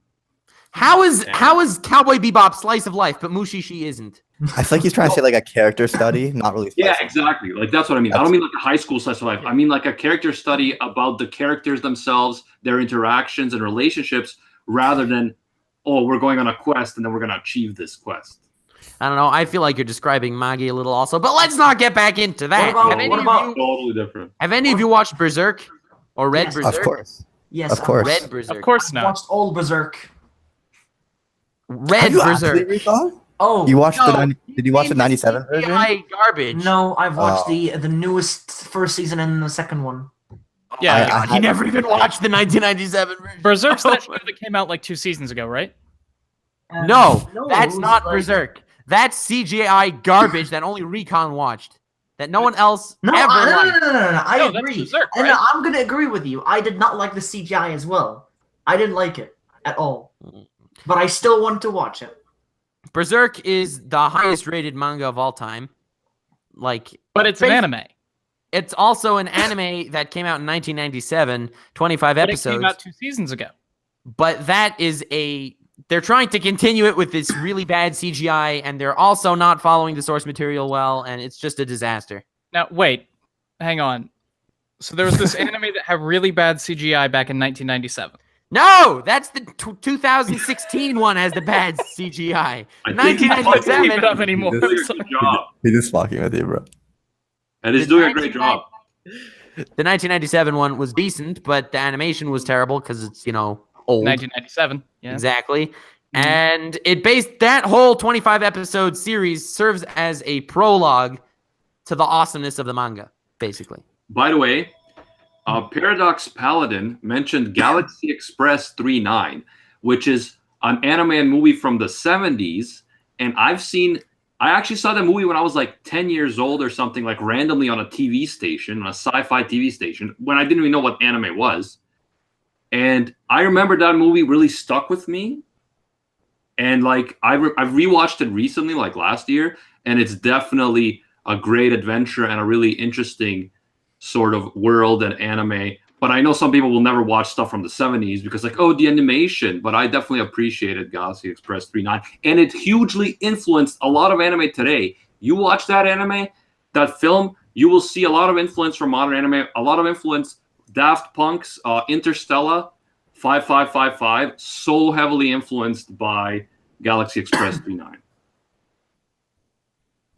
How is Cowboy Bebop slice of life, but Mushishi isn't? I feel like he's trying to say like a character study, not really. Yeah, exactly. Like that's what I mean. I don't mean like a high school slice of life. I mean like a character study about the characters themselves, their interactions and relationships, rather than, oh, we're going on a quest and then we're going to achieve this quest. I don't know. I feel like you're describing Magi a little also, but let's not get back into that. Totally different. Have any of you watched Berserk or read Berserk? Of course. Yes, Of course. Read Berserk. Of course I not. watched all Berserk. Read Have you Berserk. actually, Rico? Oh, You watched No, did you watch the in 97 version? CGI garbage. no, I've watched Oh. the newest first season and the second one. Yeah, He never even watched the 1997 version. Berserk's that show that came out like 2 seasons ago, right? And No, it that's was not like- Berserk. That's CGI garbage that only Recon watched. That no one else No, ever no, liked. no. I No, that's agree. Berserk, And right? I'm gonna agree with you. I did not like the CGI as well. I didn't like it at all. But I still want to watch it. Berserk is the highest rated manga of all time. Like, But it's an anime. it's also an anime that came out in 1997, 25 But it episodes. came out 2 seasons ago. But that is they're trying to continue it with this really bad CGI, and they're also not following the source material well, and it's just a disaster. Now, wait. Hang on. So there was this anime that had really bad CGI back in 1997. No, that's the 2016 one has the bad CGI. I think I can't keep it 1997. up anymore. This I'm Doing a sorry. good job. He's just fucking with you, bro. And he's The doing a great job. The 1997 one was decent, but the animation was terrible because it's, old. 1997. Yeah. Exactly. And it based that whole 25 episode series serves as a prologue to the awesomeness of the manga, basically. By the way, Paradox Paladin mentioned Galaxy Express 39, which is an anime and movie from the 70s. And I actually saw that movie when I was like 10 years old or something, like randomly on a TV station, on a sci-fi TV station, when I didn't even know what anime was. And I remember that movie really stuck with me. And like I've rewatched it recently, like last year, and it's definitely a great adventure and a really interesting sort of world and anime. But I know some people will never watch stuff from the 70s because like, oh, the animation. But I definitely appreciated Galaxy Express 39. And it hugely influenced a lot of anime today. You watch that anime, that film, you will see a lot of influence from modern anime, a lot of influence. Daft Punk's Interstellar 5555, so heavily influenced by Galaxy Express 39.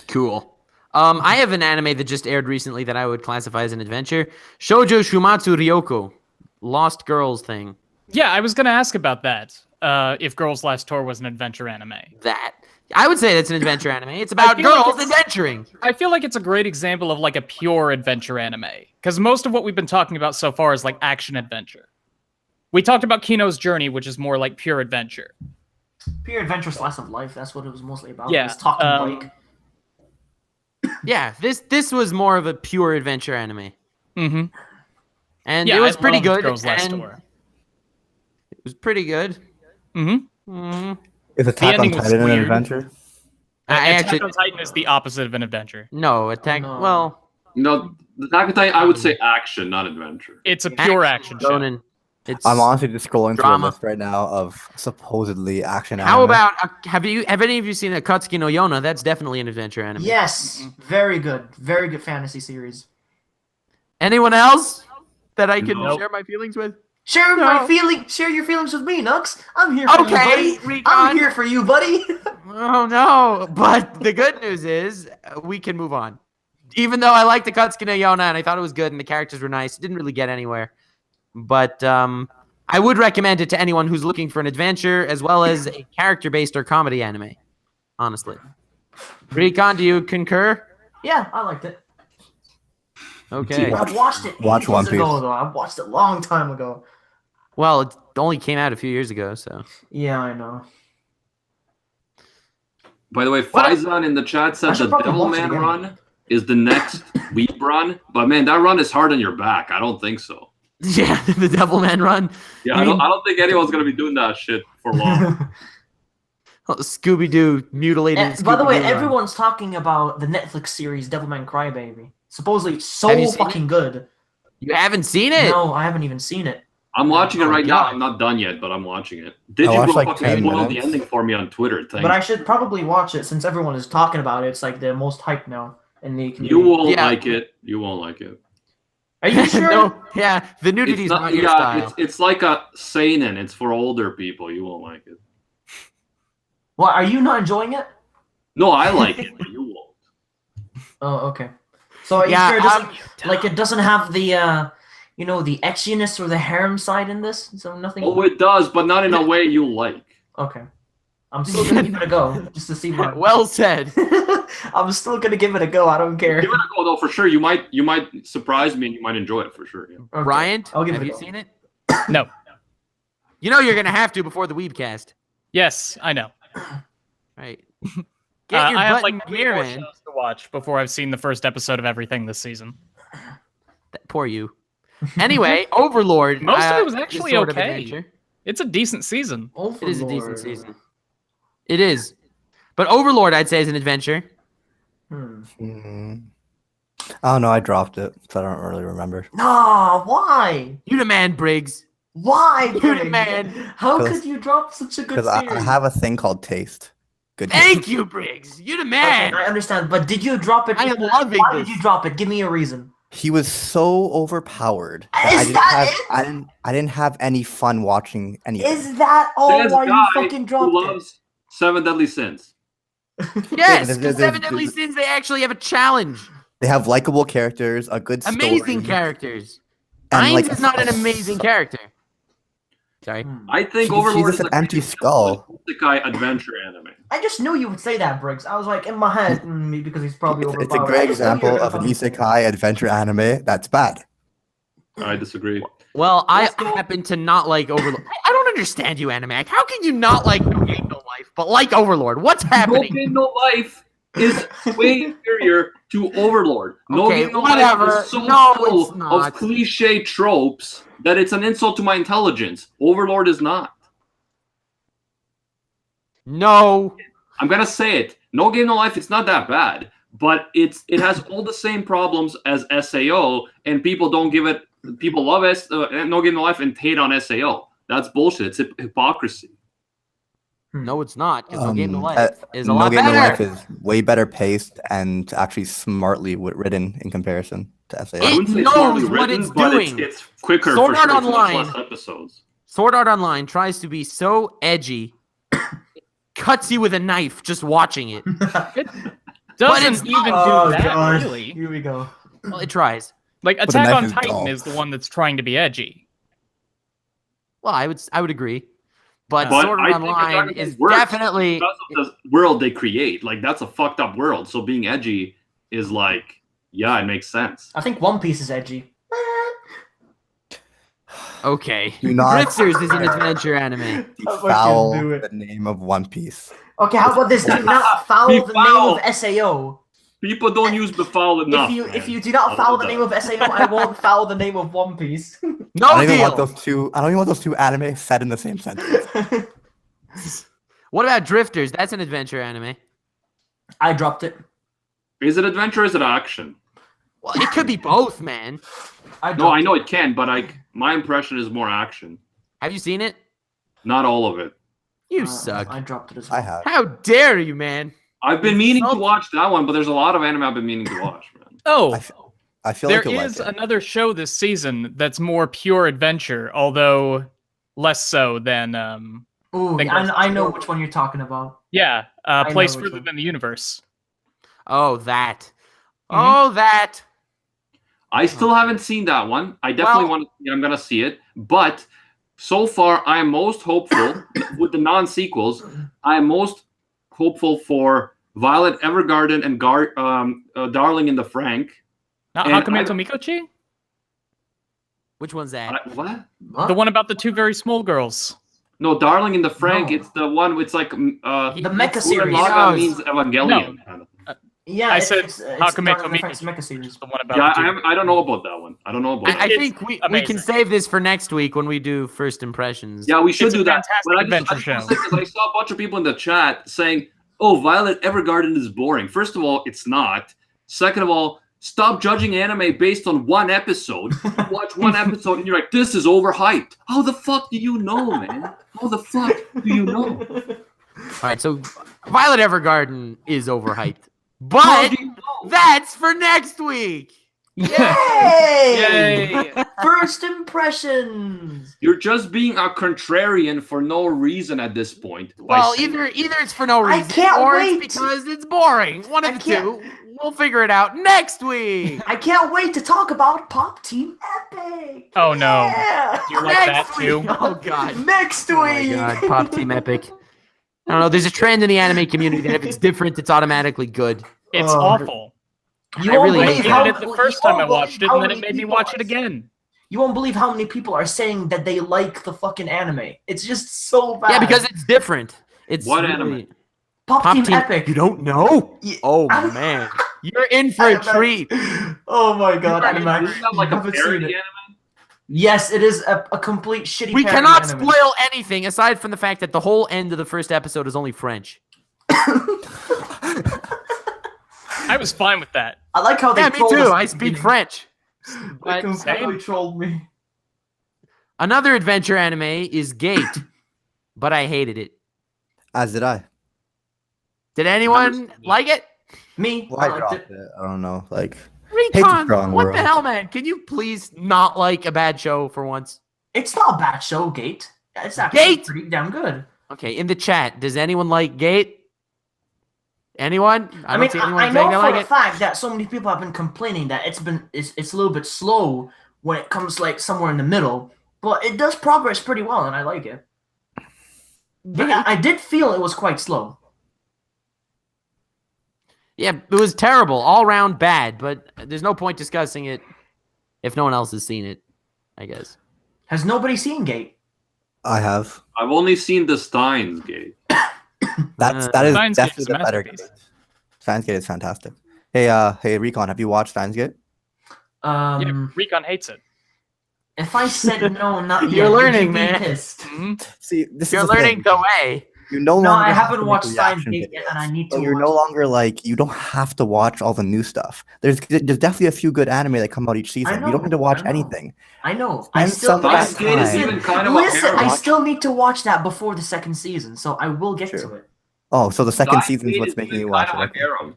Cool. I have an anime that just aired recently that I would classify as an adventure. Shoujo Shumatsu Ryoko. Lost Girls thing. Yeah, I was going to ask about that. If Girls Last Tour was an adventure anime. That. I would say that's an adventure anime. It's about feel like girls it's- adventuring. I feel like it's a great example of like a pure adventure anime. Because most of what we've been talking about so far is like action adventure. We talked about Kino's Journey, which is more like pure adventure. Pure adventure slice of life. That's what it was mostly about. Yeah, It was talking bike. Yeah, this was more of a pure adventure anime. Mm-hmm. And Yeah, it was I pretty loved good. Girls Last and Tour. It was pretty good. Mm-hmm. Mhm. Is Attack on ending was Titan an weird. adventure? I Attack actually on Titan is the opposite of an adventure. no attack. No. Well, No, the Attack on Titan, I would say action, not adventure. It's a pure action show. shonen. It's I'm honestly just scrolling through Drama. a list right now of supposedly action How anime. about have any of you seen Akatsuki no Yona? That's definitely an adventure anime. Yes, very good fantasy series. Anyone else that I can No. share my feelings with? Share No. Share your feelings with me, Nux. I'm here for Okay, you, buddy. Recon. I'm here for you, buddy. Oh no! But the good news is we can move on. Even though I liked Akatsuki no Yona and I thought it was good and the characters were nice, it didn't really get anywhere. But I would recommend it to anyone who's looking for an adventure as well as a character-based or comedy anime. Honestly, Recon, do you concur? Yeah, I liked it. Okay. Watch- I watched it watch ages One Piece. ago, though. I watched it a long time ago. Well, it only came out a few years ago, so. Yeah, I know. By the way, What? Faizan in the chat I said should the probably watch it Devilman again. run is the next Weeb run, but man, that run is hard on your back. I don't think so. Yeah, the Devilman run. Yeah, You I mean- don't think anyone's gonna be doing that shit for long. Scooby-Doo mutilated. By the way, Scooby-Doo run. everyone's talking about the Netflix series Devilman Crybaby. Supposedly it's Have you so seen fucking good. You haven't seen it? No, I haven't even seen it. I'm watching it Oh my right now. God. I'm not done yet, but I'm watching it. I watched, Digibro like, fucking 10 spoiled the minutes. ending for me on Twitter. Thanks. But I should probably watch it since everyone is talking about it. It's like the most hype now in the community. You won't Yeah. like it. You won't like it. Are you sure? No, yeah, the nudity's not your style. It's like a seinen. It's for older people. You won't like it. What, are you not enjoying it? No, I like it, but you won't. Oh, okay. So are you Yeah, sure it doesn't like it doesn't have the you know, the echiness or the harem side in this? So nothing. Oh, it does, but not in a way you like. Okay. I'm still gonna give it a go just to see what. Well said. I'm still gonna give it a go. I don't care. Give it a go though, for sure. You might surprise me and you might enjoy it for sure. Yeah. Okay. Ryan, I'll give have it a you go. seen it? No. You know you're gonna have to before the Weebcast, Yes, I know. right? Get your I have butt like in 3 gear, more man. shows to watch before I've seen the first episode of everything this season. Poor you. Anyway, Overlord. Most of it was is actually sort of okay. adventure. It's a decent season. Overlord. It is a decent season. It is, but Overlord, I'd say, is an adventure. Mm. Oh no, I dropped it, so I don't really remember. No, why? You the man, Briggs. Why, You the Briggs? man. How 'Cause- could you drop such a good Because series? I have a thing called taste. Good. Thank you, Briggs. You the Okay, man. I understand, but did you drop it? I am because- loving Why this. did you drop it? Give me a reason. He was so overpowered. that Is that I didn't have any fun watching anything. Is that all Says why you guy fucking who dropped it? loves Seven Deadly Sins. Yes, there's- 'cause there's- Seven Deadly there's- Sins, they actually have a challenge. They have likable characters, a good story, Amazing characters. and, Ainz like, is not an amazing character. Sorry. I think He's Overlord just is an empty skull. isekai adventure anime. I just knew you would say that, Briggs. I was like in my head, because he's probably It's overpowered. a I great just knew you were example gonna of an fucking- isekai adventure anime that's bad. I disagree. Well, I Let's go. happen to not like Overlord. I don't understand you, Animac. How can you not like No Game No Life, but like Overlord? What's No happening? Game No Life is way inferior to Overlord. No Okay, Game No whatever. Life is so No, full it's not. of cliche tropes that it's an insult to my intelligence. Overlord is not. No. I'm gonna say it. No Game No Life. It's not that bad, but it has all the same problems as SAO, and people don't give it. People love No Game No Life and hate on SAO. That's bullshit. It's hypocrisy. No, it's not. Because No Game No Um, Life is a No lot Game No Life better. is way better paced and actually smartly written in comparison to SAO. I It wouldn't say knows smartly what written, it's but doing. It's quicker Sword for Art sure. It's much Online. less episodes. Sword Art Online tries to be so edgy, cuts you with a knife just watching it. Doesn't it's even not- do that, God. really. Here we go. Well, it tries. Like, the Attack knife on is Titan dull. is the one that's trying to be edgy. Well, I would agree. But But Sword I Art think Online Attack on is Titan works definitely. Because of the world they create. Like, that's a fucked up world. So being edgy is like, yeah, it makes sense. I think One Piece is edgy. Okay. Do not- Drifters is an adventure anime. Foul do it. the name of One Piece. Okay, how about this? Do not foul Be the foul. name of SAO. People don't use befoul enough. If you do not foul the name of SAO, I won't foul the name of One Piece. No I don't even want deal. those two. I don't even want those two anime said in the same sentence. What about Drifters? That's an adventure anime. I dropped it. Is it adventure or is it action? Well, it could be both, man. No, I know it can, but my impression is more action. Have you seen it? Not all of it. You suck. I dropped it as well. I have. How dare you, man? I've been meaning to Salt- watch that one, but there's a lot of anime I've been meaning to watch, man. Oh, I feel there like you'll is like it. another show this season that's more pure adventure, although less so than Ooh, Think I know which one you're talking about. Place know which Further one. Than the Universe. Oh, that. Mhm. Oh, that. I still haven't seen that one. I definitely Well- want to see it. I'm going to see it. But so far, I am most hopeful with the non-sequels. I am most hopeful for Violet Evergarden and Darling in the Frank. Not And Hakume to Mikochi? Which one's that? What? The one about the two very small girls. No, Darling in the Frank. No. It's the one. It's like The mecha He series. Naga knows. means Evangelion. Yeah, I said Hakume Hakume Mecha series. The one about Yeah, the two I don't know about that one. I don't know about I that. think we can amazing. save this for next week when we do first impressions. Yeah, we should It's a do that. fantastic But I adventure just show. wanna say, 'cause I saw a bunch of people in the chat saying, "Oh, Violet Evergarden is boring." First of all, it's not. Second of all, stop judging anime based on one episode. You watch one episode and you're like, "This is overhyped." How the fuck do you know, man? How the fuck do you know? All right, so Violet Evergarden is overhyped, How but do you know? that's for next week. Yay! Yay! First impressions. You're just being a contrarian for no reason at this point. by Well, saying- either it's for no I reason can't or wait. it's because it's boring. One I of the can't- two. We'll figure it out next week. I can't wait to talk about Pop Team Epic. Oh, no. Yeah. You're like that Next too. week. Oh god. Next Oh my week. god. Pop Team Epic. I don't know. There's a trend in the anime community that if it's different, it's automatically good. It's Oh. awful. You I won't really I believe hate how, hated it the you first won't time I believe watched it, how and then it many made me people watch are- it again. You won't believe how many people are saying that they like the fucking anime. It's just so bad. Yeah, because it's different. It's What really- anime? Pop, Pop Team, Team Epic. You don't know? Ye- Oh I- man. You're in for a treat. Oh my god, Isn't Animax. that like you a haven't seen parody it. anime? Yes, it is a complete shitty We parody cannot anime. spoil anything aside from the fact that the whole end of the first episode is only French. I was fine with that. I like how they Yeah, me trolled us too. at I the speak beginning. French. They But completely trolled me. another adventure anime is Gate, but I hated it. As did I. Did anyone like it? Me, Well, I I liked dropped it. it. I don't know. Like, Recon, strong what word. the hell, man? Can you please not like a bad show for once? It's not a bad show, Gate. It's actually Gate? pretty damn good. Okay, in the chat, does anyone like Gate? Anyone? I don't mean, see anyone I saying know they for like a it. fact that so many people have been complaining that it's a little bit slow when it comes like somewhere in the middle, but it does progress pretty well, and I like it. But I did feel it was quite slow. Yeah, it was terrible, all around bad, but there's no point discussing it if no one else has seen it, I guess. Has nobody seen Gate? I have. I've only seen the Steins Gate. That is Steins Gate definitely is a the better masterpiece. Gate. Steins Gate is fantastic. Hey, Recon, have you watched Steins Gate? Yeah, Recon hates it. If I said no, not yet, You're would learning, you be man. pissed? Mhm. See, this You're is the learning thing. the way. You no No, longer I have haven't to make watched Steins reaction Gate yet, and I videos. need So to you're watch no it. longer like you don't have to watch all the new stuff. There's definitely a few good anime that come out each season. You don't need to watch I know. anything. I know. I Spend still some Steins time. Gate is even kind of listen. a I harem. still need to watch that before the second season, so I will get Sure. to it. Oh, so the second Steins season's Gate what's is making even you watch kind it. of a Okay. harem.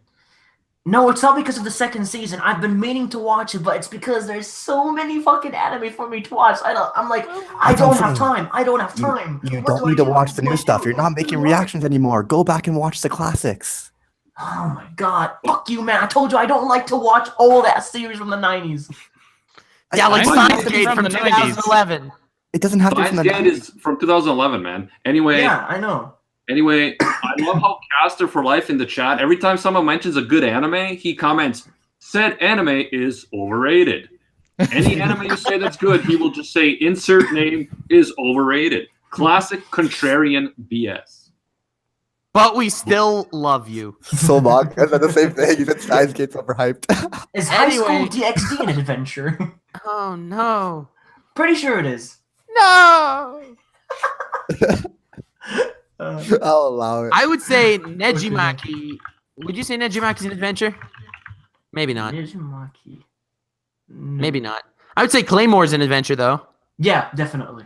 No, it's not because of the second season. I've been meaning to watch it, but it's because there's so many fucking anime for me to watch. I'm like, I That's what don't I'm have saying. time. I don't have You- time. You What don't do I need to do? watch the What do new I stuff. do? You're not What do making I do? reactions anymore. Go back and watch the classics. Oh my god. Fuck you, man. I told you I don't like to watch all that series from the 90s. Yeah, like Steins Steins Gate Gate from from the 90s. 2011. It doesn't have to be from Steins the Gate 90s. is from 2011, man. Anyway, Yeah, I know. I love how Caster for Life in the chat, every time someone mentions a good anime, he comments, said anime is overrated. Any anime you say that's good, he will just say, insert name is overrated. Classic contrarian BS. But we still love you. So Mark, I said the same thing. You said Steins Gate's overhyped. Is High School Anyway. DxD an adventure? Oh no. Pretty sure it is. No. I'll allow it. I would say Nejimaki. Would you say Nejimaki's an adventure? Maybe not. Nijimaki. No. Maybe not. I would say Claymore's an adventure, though. Yeah, definitely.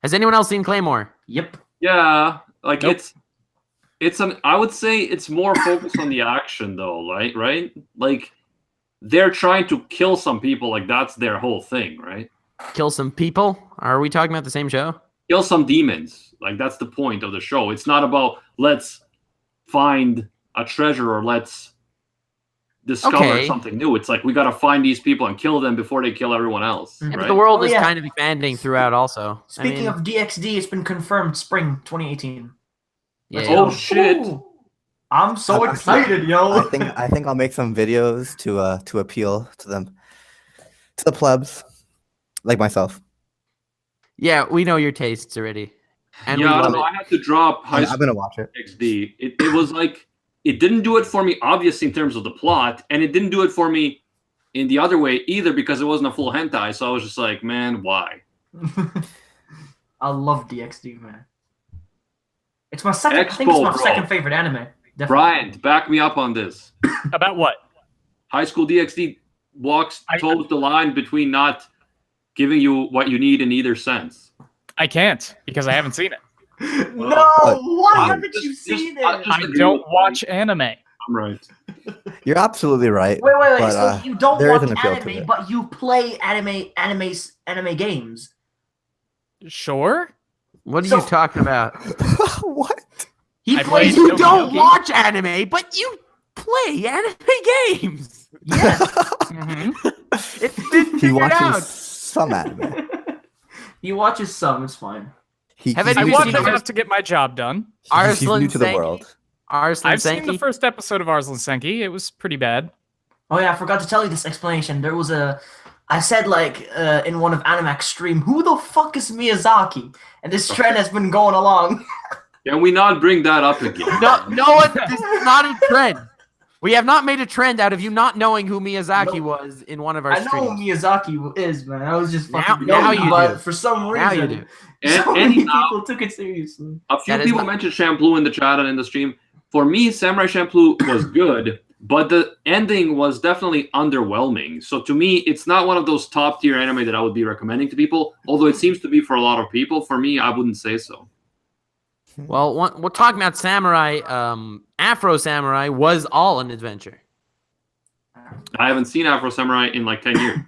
Has anyone else seen Claymore? Yep. Yeah, like Nope. I would say it's more focused on the action though, right? Like they're trying to kill some people, like that's their whole thing, right? Kill some people? Are we talking about the same show? Kill some demons. Like that's the point of the show. It's not about let's find a treasure or let's discover Okay. something new. It's like we gotta find these people and kill them before they kill everyone else. Yeah, Yeah, Right? but the world Oh, is yeah. kind of expanding throughout also. Speaking of DxD, it's been confirmed spring 2018. yeah, Oh, yeah. shit. Ooh. I'm so I'm- excited, yo. I think I'll make some videos to appeal to them, to the plebs. like myself. Yeah, we know your tastes already. And yeah, we I love don't know. it. I have to drop High I'm School gonna watch it. XD. It was like it didn't do it for me, obviously in terms of the plot, and it didn't do it for me in the other way either because it wasn't a full hentai. So I was just like, man, why? I love DxD, man. It's my second. I think Expo, it's my bro. second favorite anime. Definitely. Bryant, back me up on this. About what? High School DxD toes the line between not giving you what you need in either sense. I can't because I haven't seen it. No, But- why haven't you seen it? I don't watch anime. I'm right. You're absolutely right. Wait. but, So you don't there is watch an appeal to anime, it. but you play anime games. Sure. What are So- you talking about? What? He I plays. played You Doki don't Doki. watch anime, but you play anime games. Yeah. Mhm. It's been He figured watches out. some anime. He watches some. It's fine. Have He's I any new of watch you to seen the- enough to get my job done. he's Arslan new to the Senki? world. Arslan I've seen the Senki? first episode of Arslan Senki. It was pretty bad. Oh yeah, I forgot to tell you this explanation. There was I said like in one of Animax stream, who the fuck is Miyazaki? And this trend has been going along. Can we not bring that up again? No, this is not a trend. We have not made a trend out of you not knowing who Miyazaki Nope. was in one of our I know streams. who Miyazaki is, man. I was just Now- fucking now joking, you but do. for some reason, Now you do. And, so many anyhow, people took it seriously. a few That is people not- mentioned Shampoo in the chat and in the stream. For me, Samurai Champloo was good, but the ending was definitely underwhelming. So to me, it's not one of those top tier anime that I would be recommending to people. Although it seems to be for a lot of people. For me, I wouldn't say so. Well, we're talking about Samurai. Afro Samurai was all an adventure. I haven't seen Afro Samurai in like 10 years.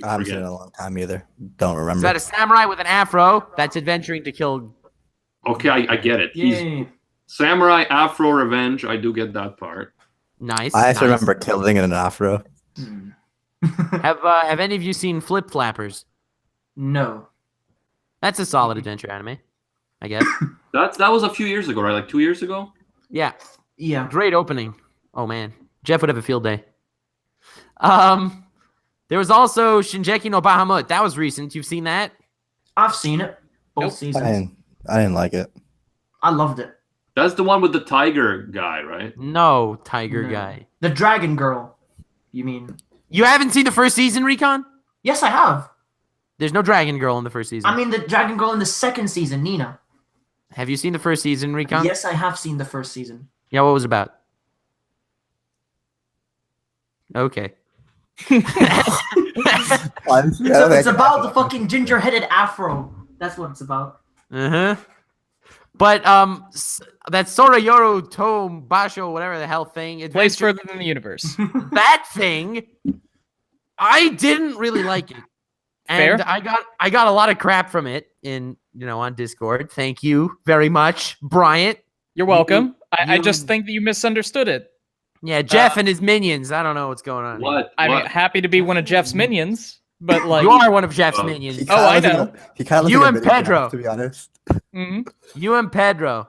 I haven't seen it in a long time either. Don't Is remember. that a samurai with an afro that's adventuring to kill? Okay, I get it. He's Yay. Samurai Afro Revenge. I do get that part. Nice. I actually nice. remember killing it in an afro. Hmm. Have any of you seen Flip Flappers? No. That's a solid adventure anime, I guess. That was a few years ago, right? Like 2 years ago? Yeah, Yeah. great opening. Oh man, Jeff would have a field day. There was also Shinjeki no Bahamut. That was recent. You've seen that? I've seen it. Both Nope. seasons. I didn't like it. I loved it. That's the one with the tiger guy, right? No, Tiger No. Guy. The Dragon Girl. You mean? You haven't seen the first season, Recon? Yes, I have. There's no Dragon Girl in the first season. I mean the Dragon Girl in the second season, Nina. Have you seen the first season, Recon? Yes, I have seen the first season. Yeah, what was it about? Okay. It's about the fucking ginger-headed afro. That's what it's about. Uh-huh. But that Soroyoru to Basho, whatever the hell thing, Place adventure, further than the universe. that thing, I didn't really like it. And Fair. I got a lot of crap from it on Discord. Thank you very much, Bryant. You're welcome. I you- just think that you misunderstood it. Yeah, Jeff and his minions. I don't know what's going on. What? I'm What? happy to be one of Jeff's minions, but like, You are one of Jeff's Oh. minions. Oh, I know. He kind of You and Pedro. to be honest. mhm. You and Pedro.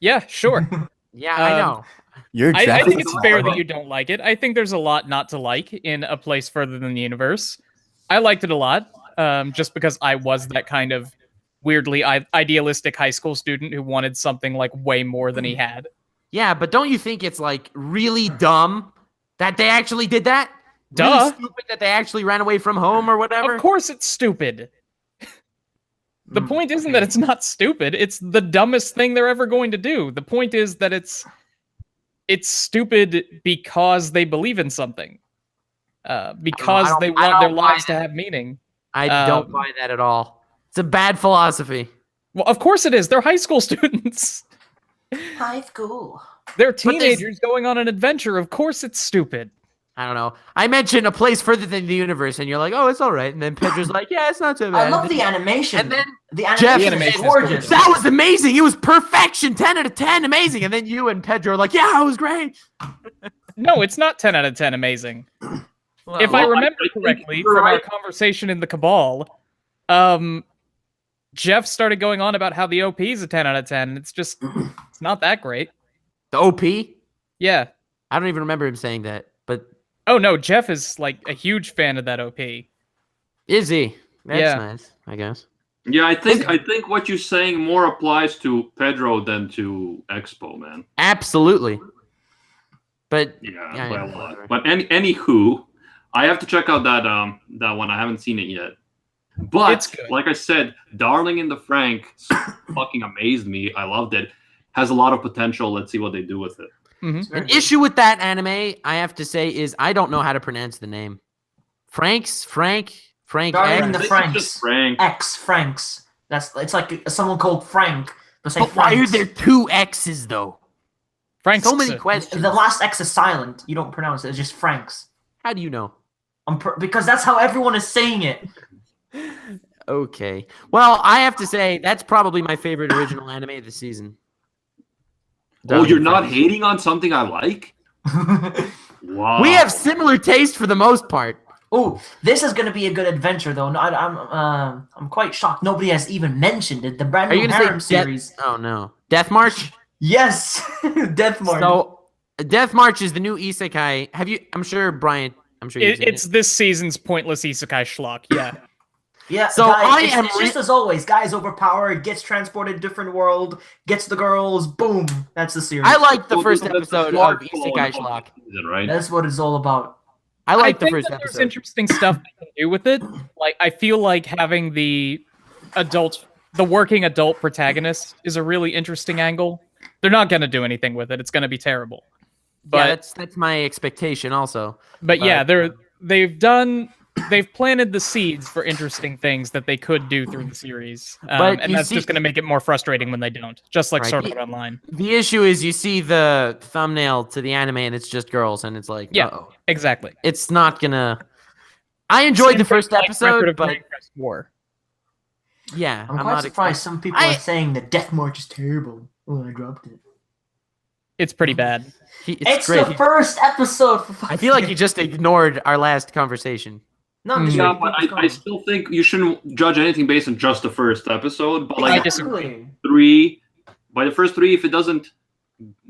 Yeah, sure. Yeah, I Um, know. You're I Jeff. think it's fair that you don't like it. I think there's a lot not to like in A Place Further Than the Universe. I liked it a lot, just because I was that kind of weirdly idealistic high school student who wanted something like way more than he had. Yeah, but don't you think it's like really dumb that they actually did that? Duh. Really stupid that they actually ran away from home or whatever. Of course it's stupid. The Mm, point isn't okay. that it's not stupid. It's the dumbest thing they're ever going to do. The point is that it's stupid because they believe in something. Because I don't- they I want their don't buy lives to that. have meaning. I don't Um, buy that at all. It's a bad philosophy. Well, of course it is. They're high school students. High school. They're there's- teenagers going on an adventure. Of course it's stupid. I don't know. I mentioned A Place Further Than the Universe, and you're like, oh, it's all right. And then Pedro's like, yeah, it's not so bad. I love the animation. And then the Jeff- animation, The animation is is gorgeous. that was amazing. It was perfection. 10 out of 10. Amazing. And then you and Pedro are like, yeah, it was great. No, it's not 10 out of 10 amazing. Well, If I well, remember I think correctly you're from our right. conversation in the Cabal, Jeff started going on about how the OP is a 10 out of 10. It's not that great. the OP? Yeah. I don't even remember him saying that. But Oh no, Jeff is like a huge fan of that OP. is he? That's nice, I guess. Yeah, I think what you're saying more applies to Pedro than to Expo, man. Absolutely. But yeah, by a lot. But anywho, I have to check out that one. I haven't seen it yet. But like I said, Darling in the Frank fucking amazed me. I loved it. Has a lot of potential. Let's see what they do with it. Mm-hmm. An issue with that anime, I have to say, is I don't know how to pronounce the name. Frank. Darling in the Franks. Just Frank. X Franks. It's like someone called Frank. But why are there 2 X's though? Franks. So many questions. The last X is silent. You don't pronounce it. It's just Franks. How do you know? Because that's how everyone is saying it. Okay. Well, I have to say that's probably my favorite original anime of the season. Oh, you're not hating on something I like? Wow. We have similar taste for the most part. Oh, this is going to be a good adventure, though. No, I'm quite shocked. Nobody has even mentioned it. The brand new Harem series. Oh no, Death March. Yes, Death March. So, Death March is the new isekai. I'm sure Brian. I'm sure it's this season's pointless isekai schlock. Yeah. Yeah, so it's just as always. Guy's overpowered, gets transported to different world, gets the girls, boom. That's the series. I like the first episode of Isekai Schlock. Right? That's what it's all about. I like the think first that episode. There's interesting stuff they can do with it. Like, I feel like having the working adult protagonist is a really interesting angle. They're not going to do anything with it. It's going to be terrible. But yeah, that's my expectation also. But yeah, they've planted the seeds for interesting things that they could do through the series. And that's just going to make it more frustrating when they don't. Just like Sword Art Online. The issue is you see the thumbnail to the anime and it's just girls and it's like, uh-oh. Exactly. It's not going to... I enjoyed the first episode, but... War. Yeah, I'm quite surprised some people are saying that Death March is terrible. Oh, I dropped it. It's pretty bad. It's great. The first episode. I feel like you just ignored our last conversation. No, yeah, but I still think you shouldn't judge anything based on just the first episode. But like, I disagree. By the first 3, if it doesn't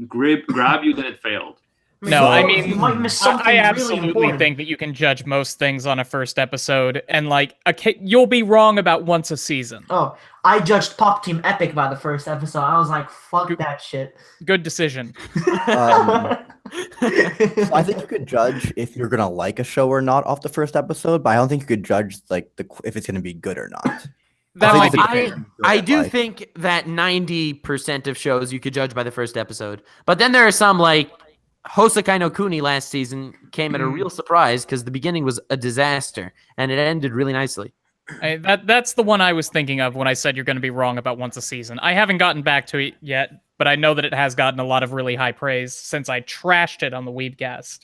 grab you, then it failed. No, I mean, you might miss something I absolutely really think that you can judge most things on a first episode, and like, you'll be wrong about once a season. Oh, I judged Pop Team Epic by the first episode. I was like, fuck that shit. Good decision. I think you could judge if you're gonna like a show or not off the first episode, but I don't think you could judge like if it's gonna be good or not. I do think that 90% of shows you could judge by the first episode, but then there are some like Hosakai no Kuni last season came at a real surprise because the beginning was a disaster and it ended really nicely. That's the one I was thinking of when I said you're going to be wrong about once a season. I haven't gotten back to it yet, but I know that it has gotten a lot of really high praise since I trashed it on the Weebcast.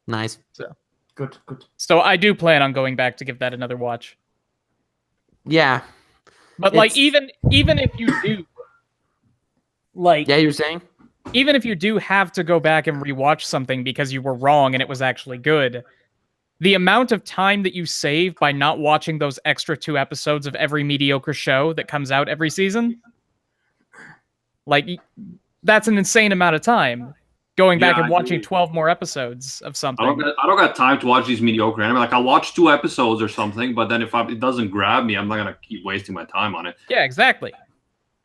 Nice. So good. So I do plan on going back to give that another watch. Yeah. But like even if you do yeah, you're saying? Even if you do have to go back and rewatch something because you were wrong and it was actually good, the amount of time that you save by not watching those extra 2 episodes of every mediocre show that comes out every season, like, that's an insane amount of time. Going back and watching 12 more episodes of something. I don't got time to watch these mediocre anime. Like, I'll watch 2 episodes or something, but then if it doesn't grab me, I'm not going to keep wasting my time on it. Yeah, exactly.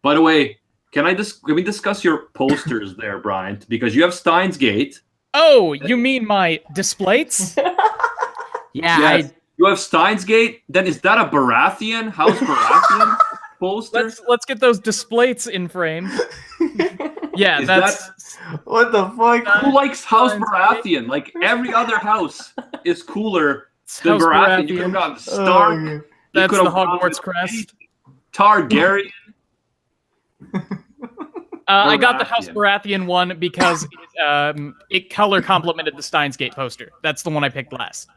By the way, can we discuss your posters there, Brian? Because you have Steins Gate. Oh, you mean my displays? Yeah. Yes. You have Steins Gate. Then is that a Baratheon? House Baratheon poster? Let's get those displays in frame. Yeah, what the fuck? Who likes House Baratheon? Like, every other house is cooler than Baratheon. You could have gotten Stark. That's the Hogwarts crest. Targaryen. I got the House Baratheon one because it color complemented the Steins Gate poster. That's the one I picked last.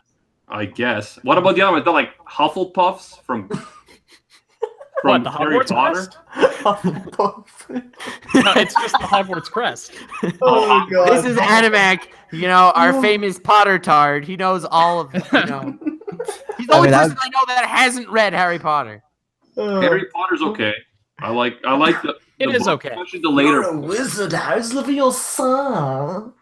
I guess. What about the other one? They're like Hufflepuffs from what, the Harry Hogwarts Potter? crest? No, it's just the Hogwarts crest. Oh my god. This is Animac, our famous Potter tard. He knows all of He's the only person I know that hasn't read Harry Potter. Harry Potter's okay. I like the It is book, okay. especially the later. You're a wizard. How's Leviosa?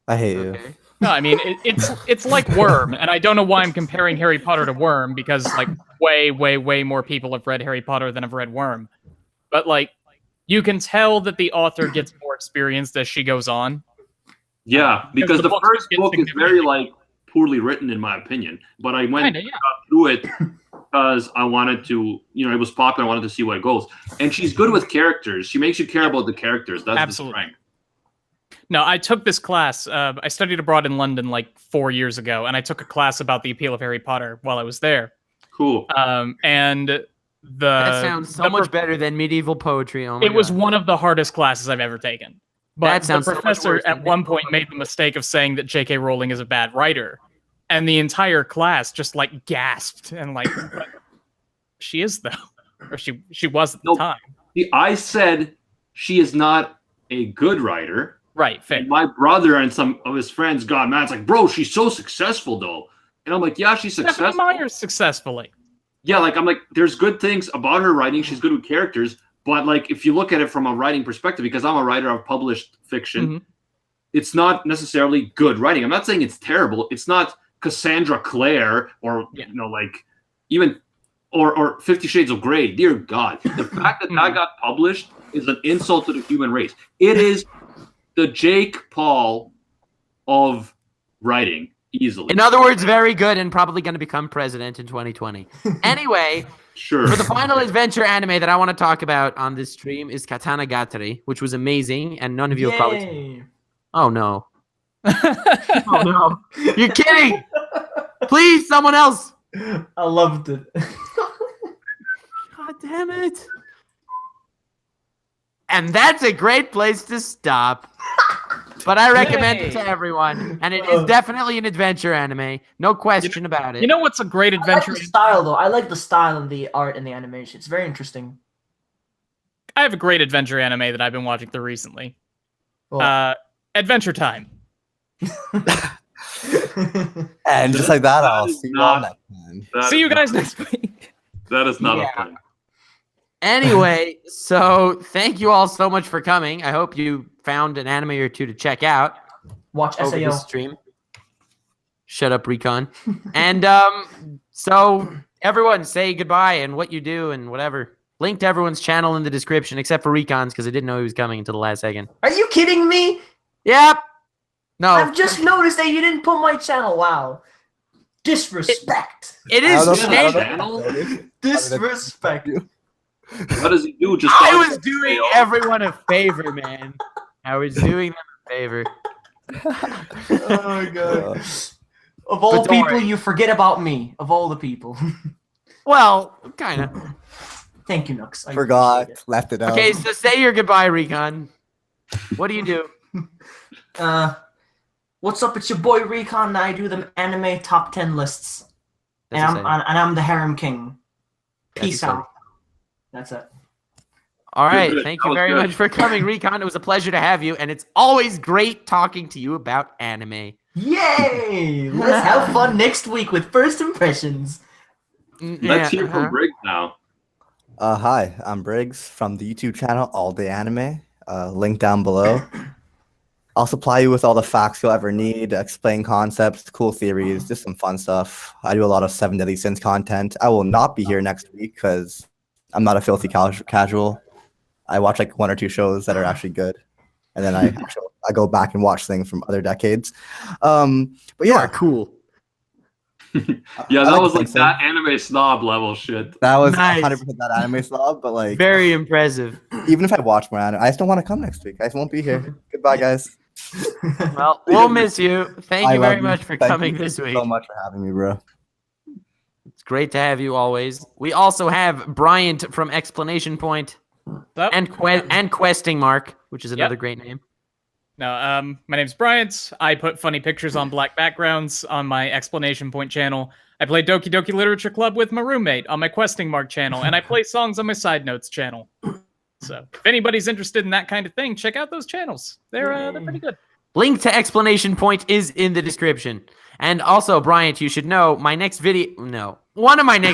I hate you. No, I mean it's like Worm, and I don't know why I'm comparing Harry Potter to Worm because like way more people have read Harry Potter than have read Worm. But like you can tell that the author gets more experienced as she goes on. Yeah, because the first book is very like poorly written in my opinion. But I went got through it because I wanted to, it was popular. I wanted to see where it goes. And she's good with characters. She makes you care about the characters. That's absolutely. the strength. No, I took this class. I studied abroad in London like 4 years ago, and I took a class about the appeal of Harry Potter while I was there. Cool. And that sounds so much better than medieval poetry. Oh my God. It was God. one of the hardest classes I've ever taken. But the professor at one point made the mistake of saying that J.K. Rowling is a bad writer, and the entire class just like gasped and like, she is though, or she was at the time. I said she is not a good writer. Right, fair. And my brother and some of his friends got mad. It's like, bro, she's so successful though. And I'm like, yeah, she's successful. Stephenie Meyer's successfully. Yeah, like I'm like, there's good things about her writing. She's good with characters. But like, if you look at it from a writing perspective, because I'm a writer of published fiction, it's not necessarily good writing. I'm not saying it's terrible. It's not Cassandra Clare or like even or 50 Shades of Grey. Dear God, the fact that that got published is an insult to the human race. It is the Jake Paul of writing, easily. In other words, very good and probably going to become president in 2020. Anyway, sure. For the final adventure anime that I want to talk about on this stream is Katana Gatari, which was amazing, and none of you have probably seen. Oh no. Oh no. You're kidding! Please, someone else! I loved it. God damn it. And that's a great place to stop. But I recommend it to everyone. And it is definitely an adventure anime. No question about it. You know what's a great adventure? I like the style, though. I like the style and the art and the animation. It's very interesting. I have a great adventure anime that I've been watching through recently. Adventure Time. And just like that, I'll see you all next time. See you guys next week. That is not a plan. Anyway, so thank you all so much for coming. I hope you found an anime or two to check out. Watch over SAO. the stream. Shut up, Recon. And so everyone say goodbye and what you do and whatever. Link to everyone's channel in the description, except for Recon's, because I didn't know he was coming until the last second. Are you kidding me? Yep. No. I've just noticed that you didn't put my channel. Wow. Disrespect. It is channel. Disrespect. What does he do? Just I was doing everyone a favor, man. I was doing them a favor. Oh my God. Of all people, you forget about me. Of all the people. Well, kind of. Thank you, Nux. Forgot. Left it out. Okay, so say your goodbye, Recon. What do you do? What's up? It's your boy Recon, and I do the anime top 10 lists. And I'm the harem king. Peace out. That's it. All right. Thank you very much for coming, Recon. It was a pleasure to have you, and it's always great talking to you about anime. Yay! Let's have fun next week with first impressions. Let's hear from Briggs now. Hi, I'm Briggs from the YouTube channel All Day Anime. Link down below. I'll supply you with all the facts you'll ever need, explain concepts, cool theories, just some fun stuff. I do a lot of 7 Deadly Sins content. I will not be here next week because I'm not a filthy casual. I watch like 1 or 2 shows that are actually good, and then I go back and watch things from other decades. But yeah, cool. Yeah, that was like that anime snob level shit. That was nice. 100% that anime snob, but like very impressive. Even if I watch more anime, I just don't want to come next week. I just won't be here. Goodbye, guys. Well, we'll miss you. Thank you very much for coming this week. Thank you so much for having me, bro. It's great to have you always. We also have Bryant from Explanation Point and Questing Mark, which is another great name. No, my name's Bryant. I put funny pictures on black backgrounds on my Explanation Point channel. I play Doki Doki Literature Club with my roommate on my Questing Mark channel, and I play songs on my Side Notes channel. So if anybody's interested in that kind of thing, check out those channels. They're pretty good. Link to Explanation Point is in the description. And also, Bryant, you should know one of my next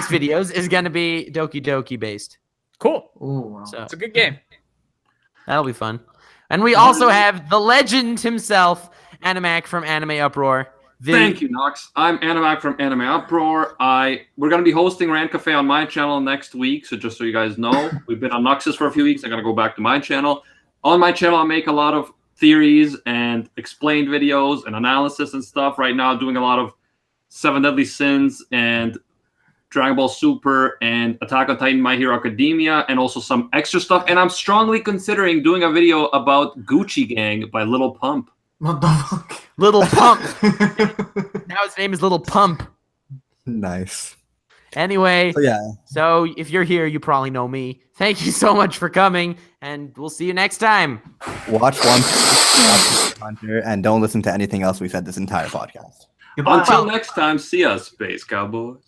videos is going to be Doki Doki based. Cool. Ooh, wow. So it's a good game. That'll be fun. And we also have the legend himself, Animac from Anime Uproar. Thank you, Nox. I'm Animac from Anime Uproar. We're going to be hosting Rant Cafe on my channel next week, so just so you guys know, we've been on Noxus for a few weeks. I'm going to go back to my channel. On my channel, I make a lot of theories and explained videos and analysis and stuff. Right now, doing a lot of Seven Deadly Sins and Dragon Ball Super and Attack on Titan, My Hero Academia, and also some extra stuff. And I'm strongly considering doing a video about Gucci Gang by Little Pump. What the fuck? Little Pump. Now his name is Little Pump. Nice. Anyway, So yeah, so if you're here, you probably know me. Thank you so much for coming, and we'll see you next time. watch One Piece, watch Hunter, and don't listen to anything else we said this entire podcast. Goodbye. Until next time, see us, Space Cowboys.